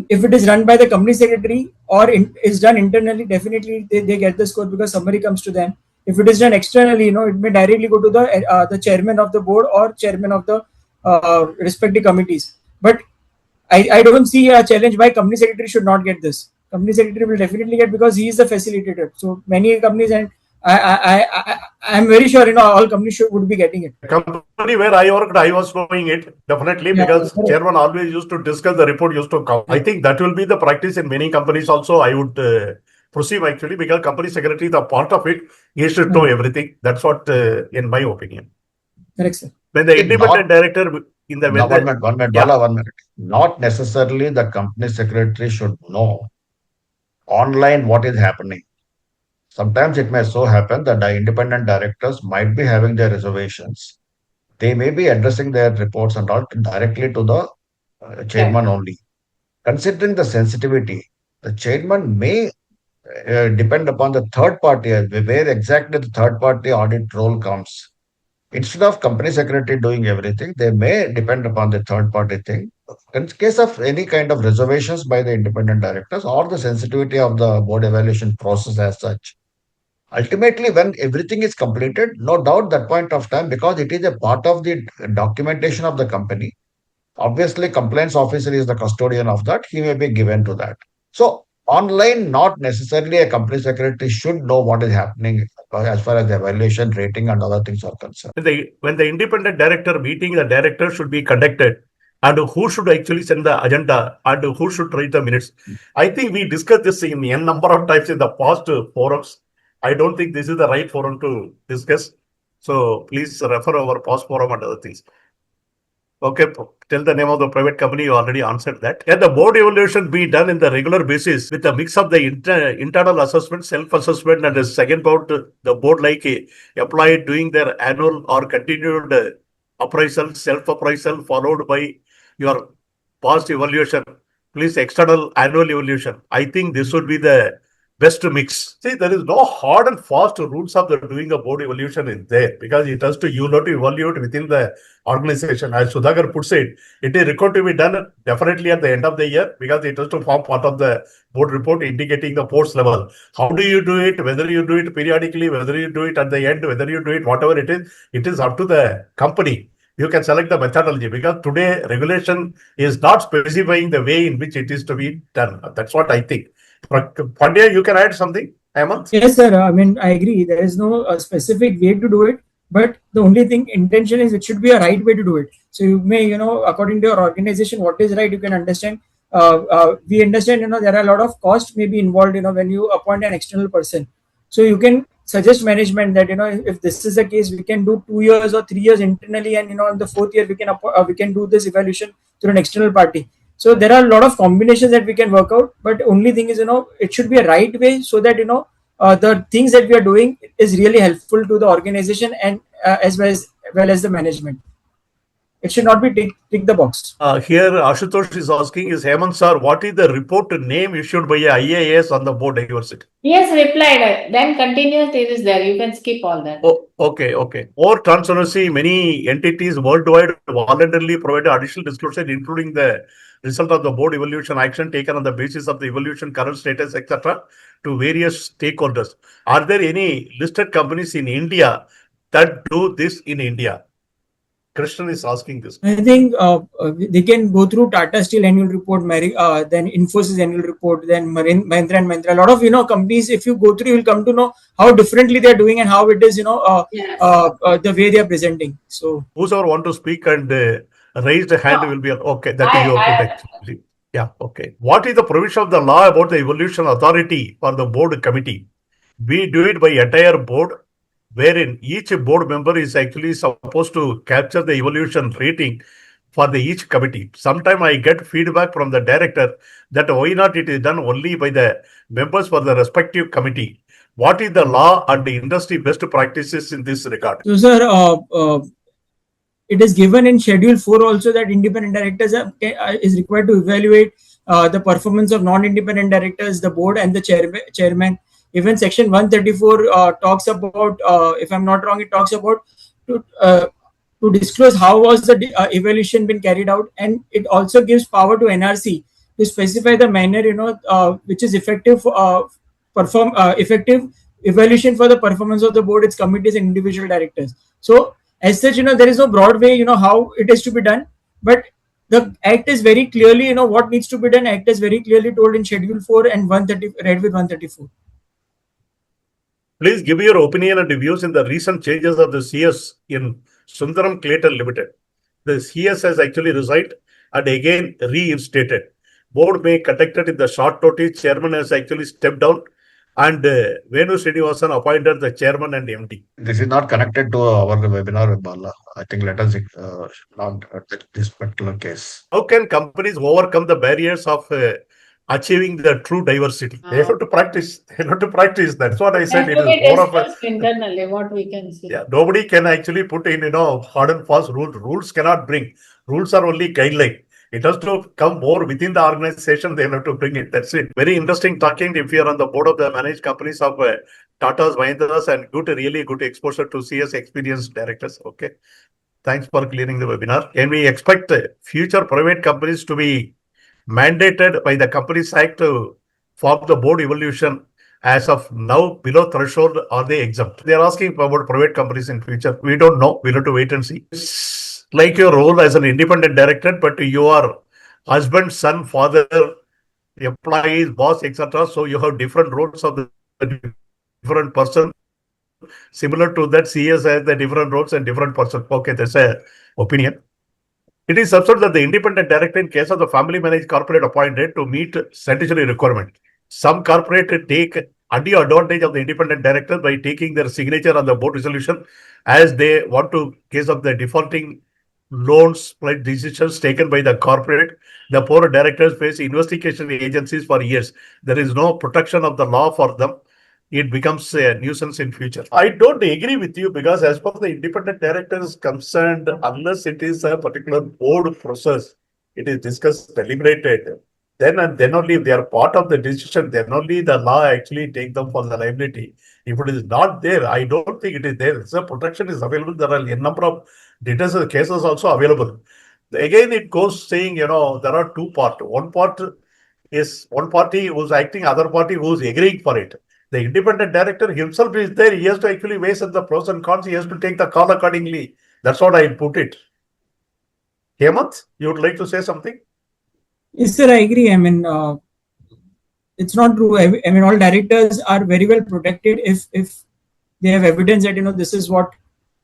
if it is run by the company secretary or is done internally, definitely they get the score because somebody comes to them. If it is done externally, it may directly go to the chairman of the board or chairman of the respective committees. But I don't see a challenge why company secretary should not get this. Company secretary will definitely get because he is the facilitator. So many companies, and I'm very sure all companies would be getting it. The company where I worked, I was knowing it definitely because chairman always used to discuss the report used to come. I think that will be the practice in many companies also. I would proceed actually because company secretary, the part of it, he should know everything. That's what, in my opinion. Correct, sir. When the independent director in the one minute. Not necessarily the company secretary should know online what is happening. sometimes it may so happen that the independent directors might be having their reservations. They may be addressing their reports and all directly to the chairman only. Considering the sensitivity, the chairman may depend upon the third party, where exactly the third party audit role comes. Instead of company secretary doing everything, they may depend upon the third party thing. In case of any kind of reservations by the independent directors or the sensitivity of the board evaluation process as such, ultimately, when everything is completed, no doubt that point of time, because it is a part of the documentation of the company, obviously, compliance officer is the custodian of that. He may be given to that. So, online, not necessarily a company secretary should know what is happening as far as the evaluation, rating, and other things are concerned. When the independent director meeting, the director should be conducted, and who should actually send the agenda and who should write the minutes. I think we discussed this in n number of times in the past forums. I don't think this is the right forum to discuss. So please refer our past forum and other things. Okay, tell the name of the private company. You already answered that. Can the board evaluation be done in the regular basis with a mix of the internal assessment, self-assessment, and the second part, the board like a employee doing their annual or continued appraisal, self-appraisal, followed by your past evaluation, please external annual evaluation. I think this would be the best mix. See, there is no hard and fast rules of the doing a board evaluation in there, because it has to, you have to evaluate within the organization. As Sudhakar puts it, it is required to be done definitely at the end of the year, because it has to form part of the board report indicating the post level. How do you do it? Whether you do it periodically, whether you do it at the end, whether you do it whatever it is up to the company. You can select the methodology, because today regulation is not specifying the way in which it is to be done. That's what I think. Pandya, you can add something, Hemant? Yes, sir. I mean, I agree. There is no specific way to do it, but the only thing intention is it should be a right way to do it. So you may, according to your organization, what is right, you can understand. We understand, there are a lot of cost may be involved, when you appoint an external person. So you can suggest management that, if this is the case, we can do 2 years or 3 years internally, and in the fourth year we can do this evaluation through an external party. So there are a lot of combinations that we can work out, but only thing is, it should be a right way, so that the things that we are doing is really helpful to the organization, and as well as the management. It should not be tick the box. Here, Ashutosh is asking, is Hemant sir, what is the report name issued by a IAS on the board diversity? Yes, replied. Then continuous there is there. You can skip all that. Oh, okay. More transparency, many entities worldwide voluntarily provide additional disclosure, including the result of the board evaluation action taken on the basis of the evaluation, current status, etc., to various stakeholders. Are there any listed companies in India that do this in India? Krishnan is asking this. I think they can go through Tata Steel annual report, then Infosys annual report, then Mahindra and Mahindra. A lot of companies, if you go through, you will come to know how differently they are doing and how it is Yes. the way they are presenting. So whosoever want to speak and raise the hand will be okay. That is your put actually. Yeah, okay. What is the provision of the law about the evaluation authority for the board committee? We do it by entire board, wherein each board member is actually supposed to capture the evaluation rating for the each committee. Sometimes I get feedback from the director that why not it is done only by the members for the respective committee. What is the law and the industry best practices in this regard? So, sir, it is given in Schedule 4 also that independent directors is required to evaluate the performance of non-independent directors, the board, and the chairman. Even Section 134 talks about, if I'm not wrong, it talks about to disclose how was the evaluation been carried out, and it also gives power to NRC to specify the manner which is effective effective evaluation for the performance of the board, its committees, and individual directors. So as such, there is no broad way how it is to be done, but the act is very clearly what needs to be done. Act is very clearly told in Schedule 4 and 130 read with 134. Please give your opinion and views in the recent changes of the CS in Sundaram Clayton Limited. The CS has actually resigned and again reinstated. Board may conducted in the short notice. Chairman has actually stepped down, and Venu Srinivasan appointed the chairman and MD. This is not connected to our webinar with Bala. I think let us not take this particular case. How can companies overcome the barriers of achieving the true diversity. They have to practice. They have to practice. That's what I said. It to is be more of a discussed internally, what we can say. yeah. Nobody can actually put in hard and fast rules. Rules cannot bring. Rules are only guideline. It has to come more within the organization. They have to bring it. That's it. Very interesting talking. If you are on the board of the managed companies of Tata's, Mahindras, and really good exposure to CS experienced directors. Okay. Thanks for clearing the webinar. Can we expect future private companies to be mandated by the Companies Act to form the board evolution as of now below threshold? Are they exempt? They are asking about private companies in future. We don't know. We'll have to wait and see. It's like your role as an independent director, but you are husband, son, father, employees, boss, etc. So you have different roles of the different person. Similar to that, CS has the different roles and different person. Okay, that's a opinion. It is absurd that the independent director, in case of the family managed corporate appointed to meet statutory requirement. Some corporate take undue advantage of the independent director by taking their signature on the board resolution as they want to, case of the defaulting loans like decisions taken by the corporate. The poor directors face investigation agencies for years. There is no protection of the law for them. It becomes a nuisance in future. I don't agree with you because as far as the independent director is concerned, unless it is a particular board process, it is discussed, deliberated, then and then only if they are part of the decision, then only the law actually take them for the liability. If it is not there, I don't think it is there. So protection is available. There are a number of details cases also available. Again, it goes saying, there are two parts. One part is one party who's acting, other party who's agreeing for it. The independent director himself is there. He has to actually weigh the pros and cons. He has to take the call accordingly. That's what I put it. Hemant, you would like to say something? Yes, sir, I agree. I mean, it's not true. I mean, all directors are very well protected if they have evidence that this is what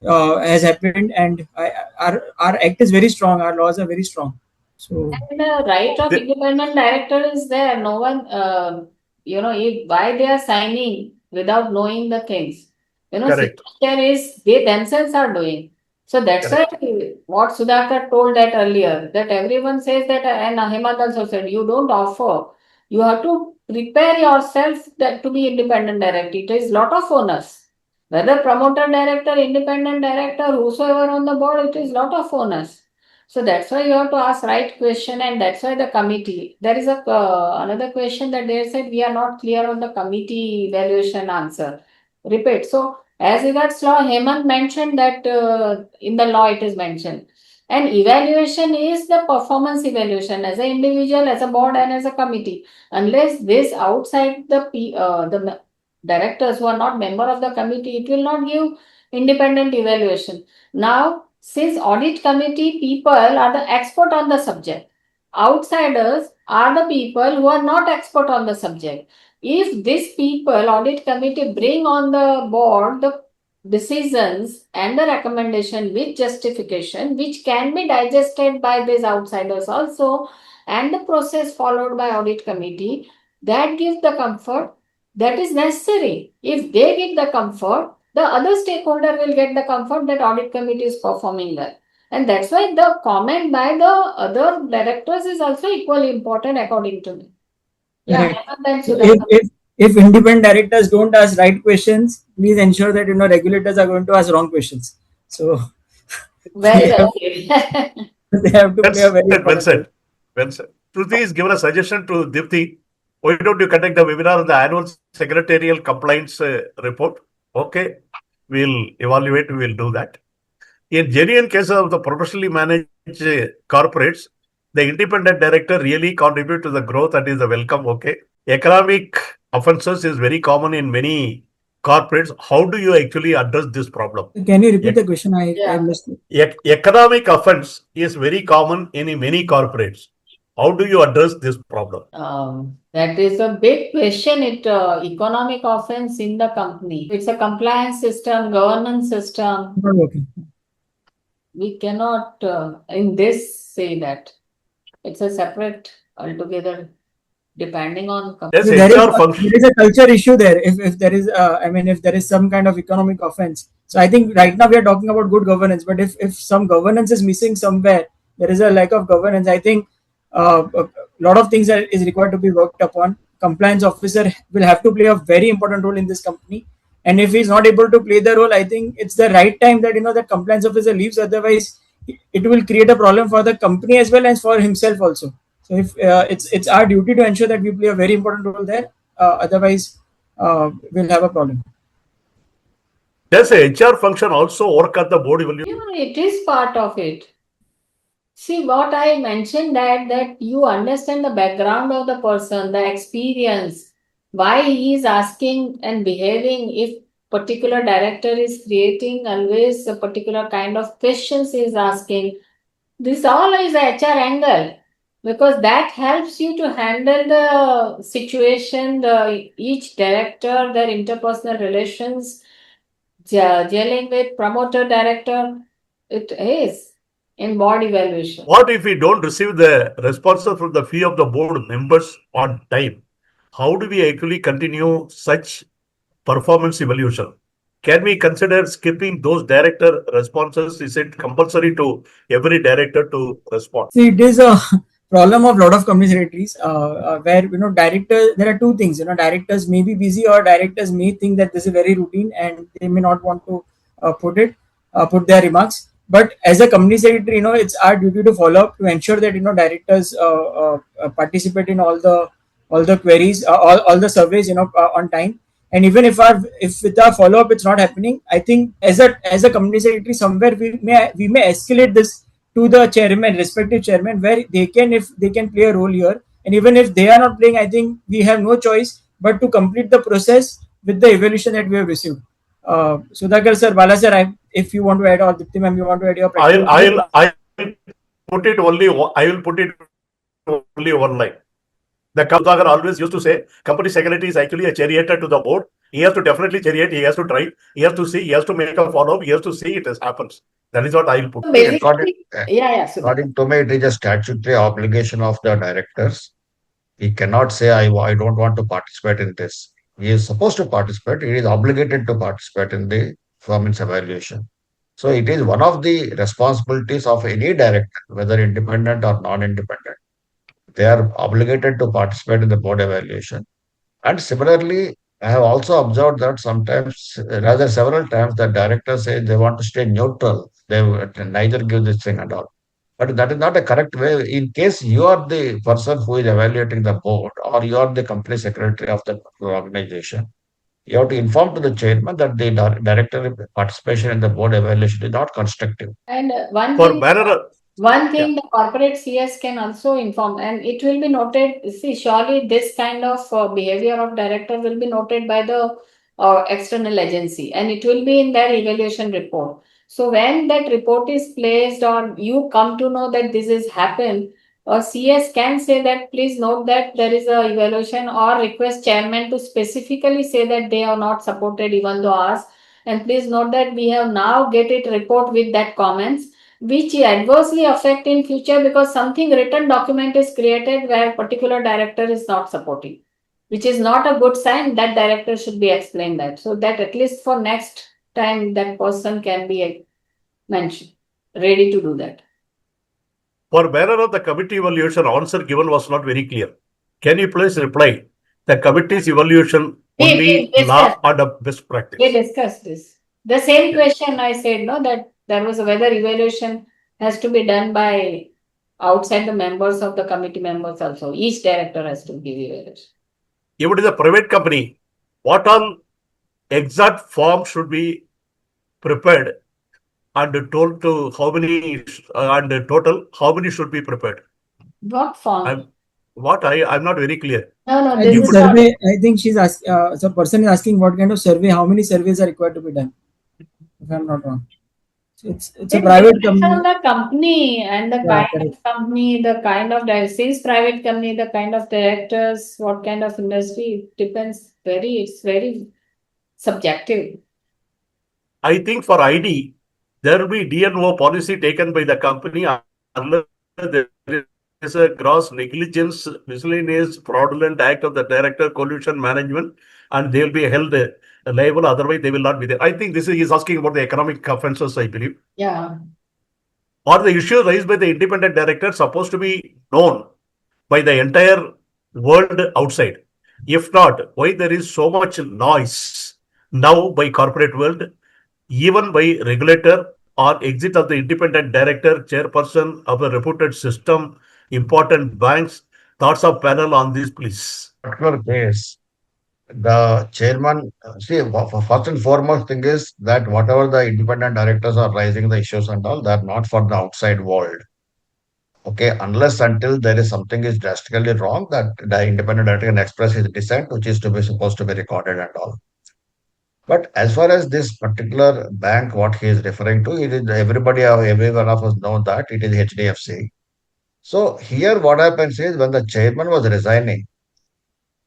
has happened, and our act is very strong. Our laws are very strong. So, and the right of independent director is there. No one, why they are signing without knowing the things. Correct. Signature is they themselves are doing. So that's Correct. why what Sudhakar told that earlier, that everyone says that, and Hemant also said, you don't offer. You have to prepare yourself that to be independent director. It is lot of onus. Whether promoter director, independent director, whosoever on the board, it is lot of onus. So that's why you have to ask right question, and that's why the committee. There is a another question that they said we are not clear on the committee evaluation answer. Repeat. So as regards law, Hemant mentioned that in the law it is mentioned. And evaluation is the performance evaluation as an individual, as a board, and as a committee. Unless this outside the directors who are not member of the committee, it will not give independent evaluation. Now, since audit committee people are the expert on the subject, outsiders are the people who are not expert on the subject. If these people, audit committee, bring on the board the decisions and the recommendation with justification, which can be digested by these outsiders also, and the process followed by audit committee, that gives the comfort that is necessary. If they give the comfort, the other stakeholder will get the comfort that audit committee is performing well. And that's why the comment by the other directors is also equally important according to me. Yeah, if independent directors don't ask right questions, please ensure that regulators are going to ask wrong questions. So very well. They have to play a very well said. Well said. Shruti is given a suggestion to Dipti. Why don't you conduct a webinar on the annual secretarial compliance report? Okay, we'll evaluate. We'll do that. In genuine cases of the professionally managed corporates, the independent director really contribute to the growth and is a welcome. Okay, economic offenses is very common in many corporates. How do you actually address this problem? Can you repeat the question? I missed it. Economic offense is very common in many corporates. How do you address this problem? That is a big question. Economic offense in the company. It's a compliance system, governance system. Okay. We cannot in this say that. It's a separate altogether, depending on. Yes, there is a culture issue there. If there is, if there is some kind of economic offense. So I think right now we are talking about good governance. But if some governance is missing somewhere, there is a lack of governance. I think lot of things that is required to be worked upon. Compliance officer will have to play a very important role in this company, and if he's not able to play the role, I think it's the right time that that compliance officer leaves. Otherwise, it will create a problem for the company as well as for himself also. So if it's our duty to ensure that we play a very important role there. Otherwise, we'll have a problem. Does the HR function also work at the board evaluation? Yeah, it is part of it. See, what I mentioned that you understand the background of the person, the experience, why he is asking and behaving. If particular director is creating always a particular kind of questions he is asking, this all is a HR angle, because that helps you to handle the situation, each director, their interpersonal relations, gelling with promoter director. It is in board evaluation. What if we don't receive the responses from the fee of the board members on time? How do we actually continue such performance evaluation? Can we consider skipping those director responses? Is it compulsory to every director to respond? See, it is a problem of lot of company secretaries where directors. There are two things. Directors may be busy, or directors may think that this is very routine and they may not want to put their remarks. But as a company secretary, it's our duty to follow up to ensure that directors participate in all the queries, all the surveys, on time. And even if with our follow up it's not happening, I think as a company secretary, somewhere we may escalate this to the chairman, respective chairman, where if they can play a role here. And even if they are not playing, I think we have no choice but to complete the process with the evaluation that we have received. Sudhakar sir, Bala sir, if you want to add, or Dipti ma'am, you want to add your practical. I'll put it only. I will put it only one line. The Sudhakar always used to say, company secretary is actually a charioteer to the board. He has to definitely chariot. He has to try. He has to see. He has to make a follow up. He has to see it happens. That is what I will put. Basically, yeah. According to me, it is a statutory obligation of the directors. He cannot say, I don't want to participate in this. He is supposed to participate. He is obligated to participate in the performance evaluation. So it is one of the responsibilities of any director, whether independent or non-independent. They are obligated to participate in the board evaluation. And similarly, I have also observed that sometimes, rather several times, the directors say they want to stay neutral. They would neither give this thing and all. But that is not a correct way. In case you are the person who is evaluating the board, or you are the company secretary of the organization, you have to inform to the chairman that the director participation in the board evaluation is not constructive. And For banner, the corporate CS can also inform, and it will be noted. See, surely this kind of behavior of director will be noted by the external agency, and it will be in their evaluation report. So when that report is placed, or you come to know that this has happened, CS can say that please note that there is a evaluation, or request chairman to specifically say that they are not supported even though asked, and please note that we have now get it report with that comments, which adversely affect in future, because something written document is created where particular director is not supporting, which is not a good sign. That director should be explained that, so that at least for next time that person can be mentioned, ready to do that. for banner of the committee evaluation, answer given was not very clear. Can you please reply? The committee's evaluation only law or the best practice. We discussed this. The same question I said, no, that there was a whether evaluation has to be done by outside the members of the committee members also. Each director has to give evaluation. If it is a private company, what all exact form should be prepared and told to how many and total how many should be prepared? What form? I'm not very clear. No, I this think is not. survey. I think she's asking. The person is asking what kind of survey, how many surveys are required to be done. If I'm not wrong, so it's a private company. On the company and the Yeah, kind of company, the kind of since private company, the kind of directors, what kind of industry, it depends. It's very subjective. I think for ID, there will be DNO policy taken by the company unless there is a gross negligence, miscellaneous fraudulent act of the director, collusion management, and they will be held liable. Otherwise, they will not be there. I think this is asking about the economic offences, I believe. Yeah. Or the issue raised by the independent director supposed to be known by the entire world outside? If not, why there is so much noise now by corporate world, even by regulator or exit of the independent director, chairperson of a reputed system, important banks? Thoughts of panel on this, please. Particular case, the chairman, see, first and foremost thing is that whatever the independent directors are raising the issues and all, they're not for the outside world. Okay, unless until there is something is drastically wrong, that the independent director can express his dissent, which is to be supposed to be recorded and all. But as far as this particular bank, what he is referring to, it is every one of us know that it is HDFC. So here what happens is when the chairman was resigning,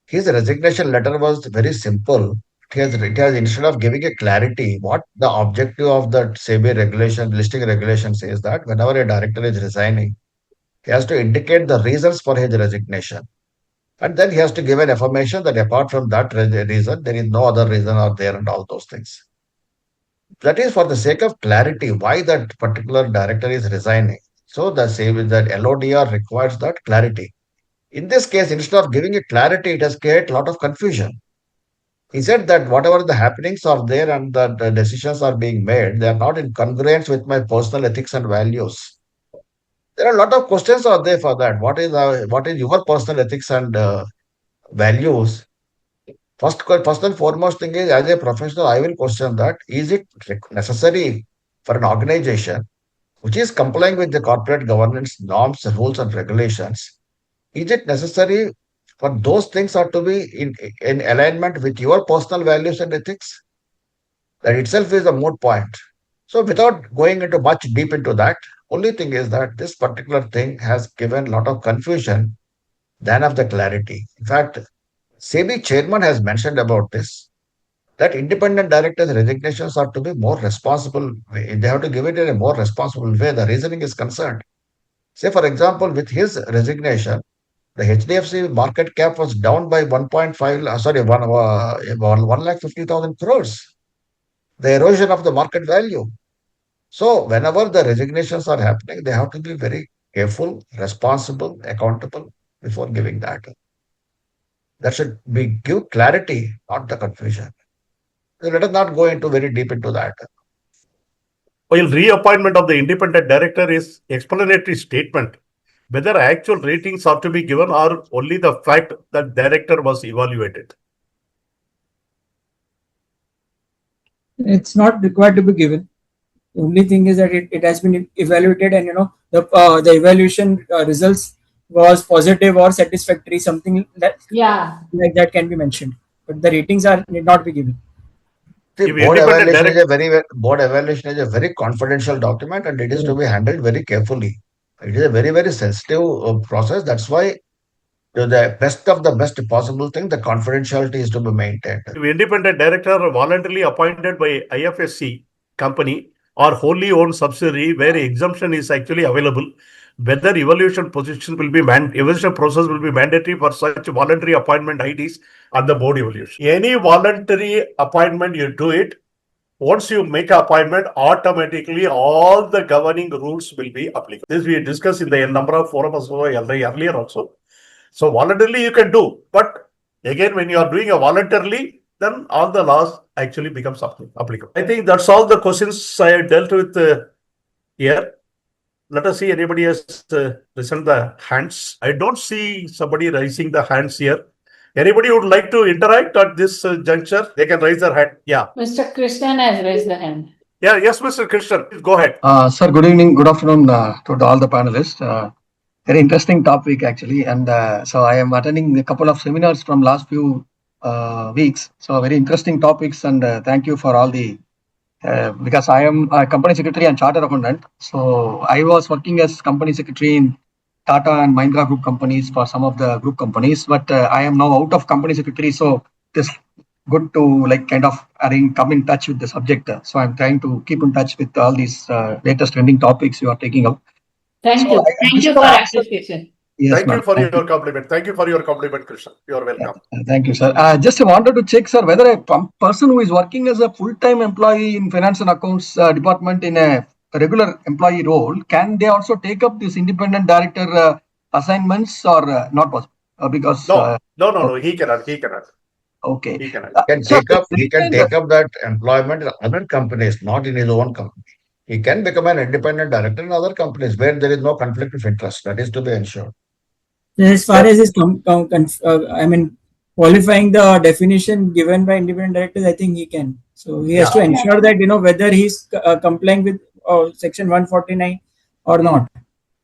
his resignation letter was very simple. It has instead of giving a clarity, what the objective of the SEBI regulation, listing regulation says that whenever a director is resigning, he has to indicate the reasons for his resignation. And then he has to give an affirmation that apart from that reason, there is no other reason or there and all those things. That is for the sake of clarity, why that particular director is resigning. So the same that LODR requires that clarity. In this case, instead of giving a clarity, it has created a lot of confusion. He said that whatever the happenings are there and the decisions are being made, they are not in congruence with my personal ethics and values. There are a lot of questions are there for that. What is your personal ethics and values? First and foremost thing is, as a professional, I will question that: is it necessary for an organization which is complying with the corporate governance norms, rules, and regulations? Is it necessary for those things are to be in alignment with your personal values and ethics? That itself is a moot point. So, without going into much deep into that, only thing is that this particular thing has given a lot of confusion than of the clarity. In fact, SEBI chairman has mentioned about this, that independent directors' resignations are to be more responsible. They have to give it in a more responsible way. The reasoning is concerned. Say, for example, with his resignation, the HDFC market cap was down by 1.5, sorry, 1,50,000 crores. The erosion of the market value. So, whenever the resignations are happening, they have to be very careful, responsible, accountable before giving that. That should be give clarity, not the confusion. So let us not go into very deep into that. While reappointment of the independent director is explanatory statement, whether actual ratings are to be given or only the fact that director was evaluated. It's not required to be given. The only thing is that it has been evaluated, and the evaluation results was positive or satisfactory, something that like that can be mentioned. But the ratings need not be given. See, If board independent evaluation is a very confidential document, and it is to be handled very carefully. It is a very, very sensitive process. That's why the best of the best possible thing, the confidentiality is to be maintained. If independent director voluntarily appointed by IFSC company or wholly owned subsidiary where exemption is actually available, whether evaluation process will be mandatory for such voluntary appointment IDs on the board evaluation. Any voluntary appointment you do it, once you make an appointment, automatically all the governing rules will be applicable. This we discussed in the number of forums earlier also. So voluntarily you can do, but again, when you are doing a voluntarily, then all the laws actually becomes applicable. I think that's all the questions I dealt with here. Let us see anybody has raised the hands. I don't see somebody raising the hands here. Anybody would like to interact at this juncture? They can raise their hand. Yeah. Mr. Krishnan has raised the hand. Yeah. Yes, Mr. Krishnan. Please go ahead. Sir, good evening, good afternoon to all the panelists. Very interesting topic actually, and so I am attending a couple of seminars from last few weeks. So very interesting topics, and thank you for all the because I am a company secretary and chartered accountant. So I was working as company secretary in Tata and Mahindra group companies for some of the group companies, but I am now out of company secretary. So this good to kind of come in touch with the subject. So I'm trying to keep in touch with all these latest trending topics you are taking up. Thank you. Thank you for appreciation. Yes, thank you for your compliment. Thank you for your compliment, Krishna. You are welcome. Thank you, sir. Just wanted to check, sir, whether a person who is working as a full-time employee in finance and accounts department in a regular employee role, can they also take up this independent director assignments or not possible? Because No. He cannot. okay. He cannot. So He can take up that employment in other companies, not in his own company. He can become an independent director in other companies where there is no conflict of interest. That is to be ensured. As far as his qualifying the definition given by independent directors, I think he can. So he has to ensure that whether he's complying with section 149 or not.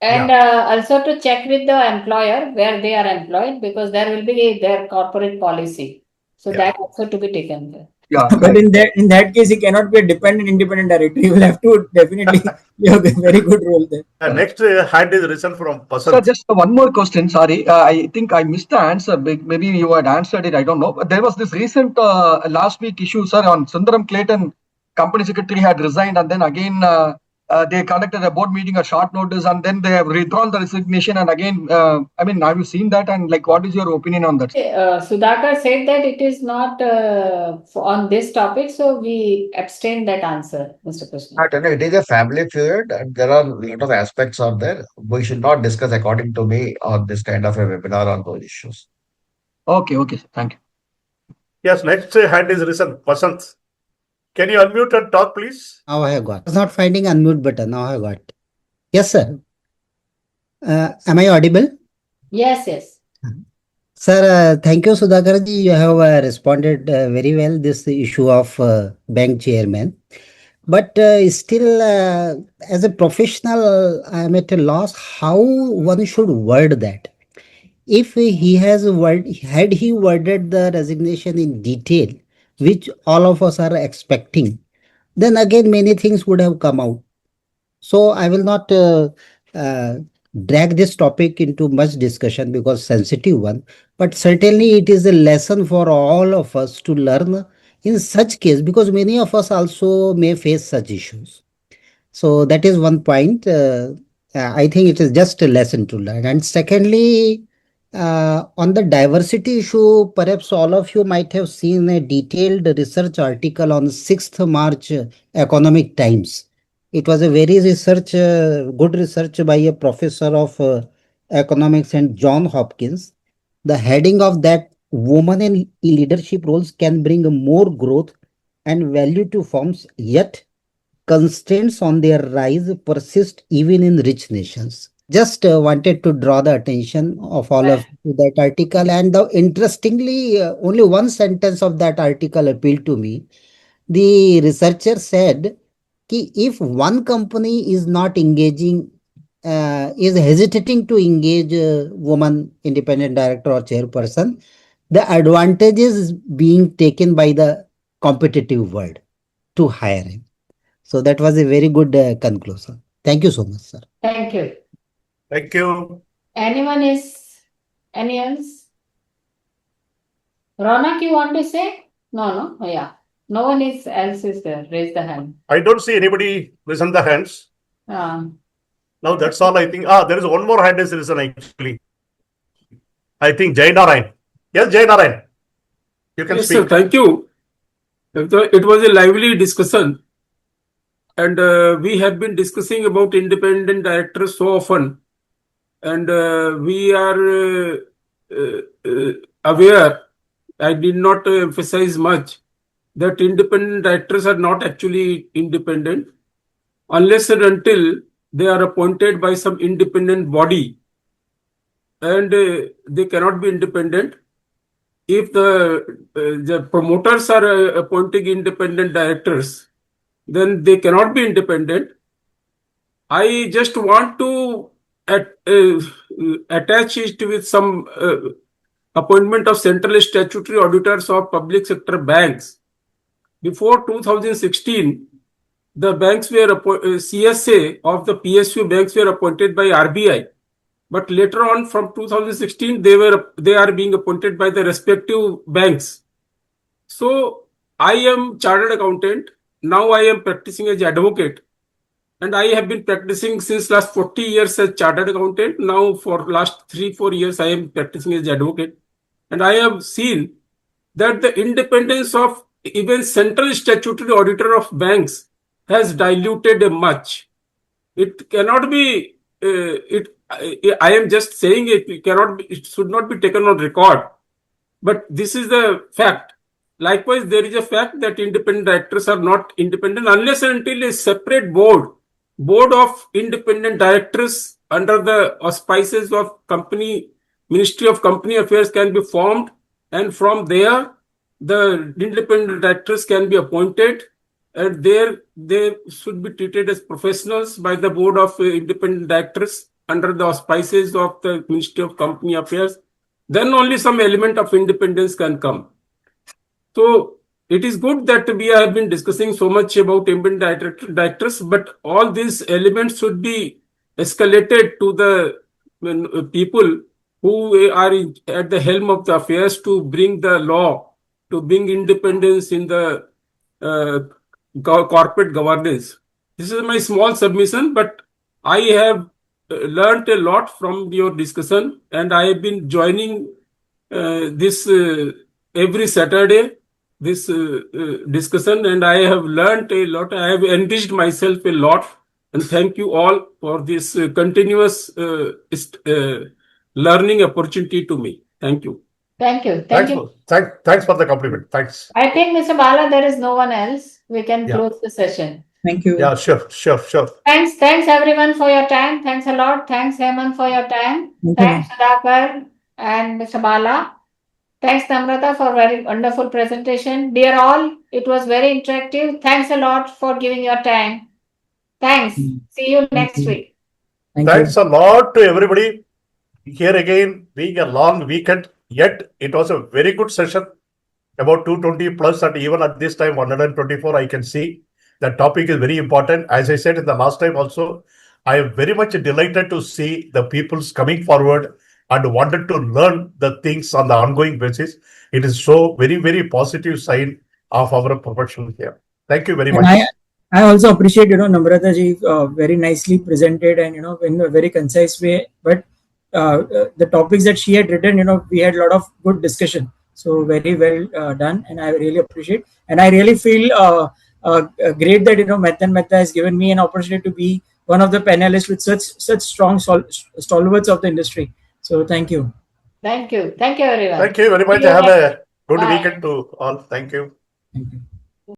And also to check with the employer where they are employed, because there will be their corporate policy. So that also to be taken care. Yeah, but in that case, he cannot be a dependent independent director. He will have to definitely have a very good role there. Next hand is risen from So Pasant. just one more question. Sorry, I think I missed the answer. Maybe you had answered it. I don't know. But there was this recent last week issue, sir, on Sundaram Clayton. Company secretary had resigned, and then again they conducted a board meeting at short notice, and then they have withdrawn the resignation. And again, have you seen that? And what is your opinion on that? Sudhakar said that it is not on this topic, so we abstain that answer, Mr. Krishna. It is a family feud, and there are a lot of aspects are there. We should not discuss, according to me, on this kind of a webinar on those issues. Okay, sir. Thank you. Yes, next hand is risen. Pasant. Can you unmute and talk, please? Now I have got. I was not finding unmute button. Now I have got. Yes, sir. Am I audible? Yes. Sir, thank you, Sudhakarji. You have responded very well this issue of bank chairman. But still, as a professional, I am at a loss how one should word that. If he had he worded the resignation in detail, which all of us are expecting, then again many things would have come out. So I will not drag this topic into much discussion because sensitive one, but certainly it is a lesson for all of us to learn in such case, because many of us also may face such issues. So that is one point. I think it is just a lesson to learn. And secondly, on the diversity issue, perhaps all of you might have seen a detailed research article on 6th March Economic Times. It was a very good research by a professor of economics and John Hopkins. The heading of that, women in leadership roles can bring more growth and value to firms, yet constraints on their rise persist even in rich nations. Just wanted to draw the attention of all of you to that article. And interestingly, only one sentence of that article appealed to me. The researcher said, if one company is not engaging, is hesitating to engage a woman independent director or chairperson, the advantage is being taken by the competitive world to hiring. So that was a very good conclusion. Thank you so much, sir. Thank you. Thank you. Any else? Ronak, you want to say? No. Oh, yeah. No one else is there. Raise the hand. I don't see anybody raising the hands. Now that's all I think. There is one more hand is risen actually. I think Jai Narayan. Yes, Jai Narayan. You can speak. Sir, thank you. It was a lively discussion. And we have been discussing about independent directors so often. And we are aware, I did not emphasize much, that independent directors are not actually independent unless and until they are appointed by some independent body. And they cannot be independent. If the promoters are appointing independent directors, then they cannot be independent. I just want to attach it with some appointment of central statutory auditors of public sector banks. Before 2016, the banks were CSA of the PSU banks were appointed by RBI. But later on, from 2016, they are being appointed by the respective banks. So I am chartered accountant. Now I am practicing as advocate. And I have been practicing since last 40 years as chartered accountant. Now for last 3-4 years, I am practicing as advocate. And I have seen that the independence of even central statutory auditor of banks has diluted much. It cannot be, I am just saying it should not be taken on record, but this is the fact. Likewise, there is a fact that independent directors are not independent unless and until a separate board of independent directors under the auspices of Ministry of Company Affairs can be formed, and from there the independent directors can be appointed, and there they should be treated as professionals by the board of independent directors under the auspices of the Ministry of Company Affairs. Then only some element of independence can come. So it is good that we have been discussing so much about independent directors, but all these elements should be escalated to the people who are at the helm of the affairs to bring the law, to bring independence in the corporate governance. This is my small submission, but I have learned a lot from your discussion, and I have been joining this every Saturday, this discussion, and I have learned a lot. I have enriched myself a lot, and thank you all for this continuous learning opportunity to me. Thank you. Thank you. Thank you. Thanks for the compliment. Thanks. I think, Mr. Bala, there is no one else. We can Yeah. close the session. Thank you. Yeah, sure. Thanks everyone for your time. Thanks a lot. Thanks Hemant for your time. Thank you, Thanks Sudhakar and Mr. Bala. Thanks Namrata for very wonderful presentation. Dear all, it was very interactive. Thanks a lot for giving your time. Thanks. See you next you. week. Thanks a lot to everybody. Here again, being a long weekend, yet it was a very good session. About 220 plus, and even at this time 124, I can see the topic is very important. As I said in the last time also, I am very much delighted to see the people's coming forward and wanted to learn the things on the ongoing basis. It is so very, very positive sign of our profession here. Thank you very much. I also appreciate, Namrata ji very nicely presented and, in a very concise way. But the topics that she had written, we had a lot of good discussion. So very well done, and I really appreciate. And I really feel great that Mehta has given me an opportunity to be one of the panelists with such strong stalwarts of the industry. So thank you. Thank you. Thank you, everyone. Thank you very much. See you Have next- a good Bye. weekend to all. Thank you. Thank you.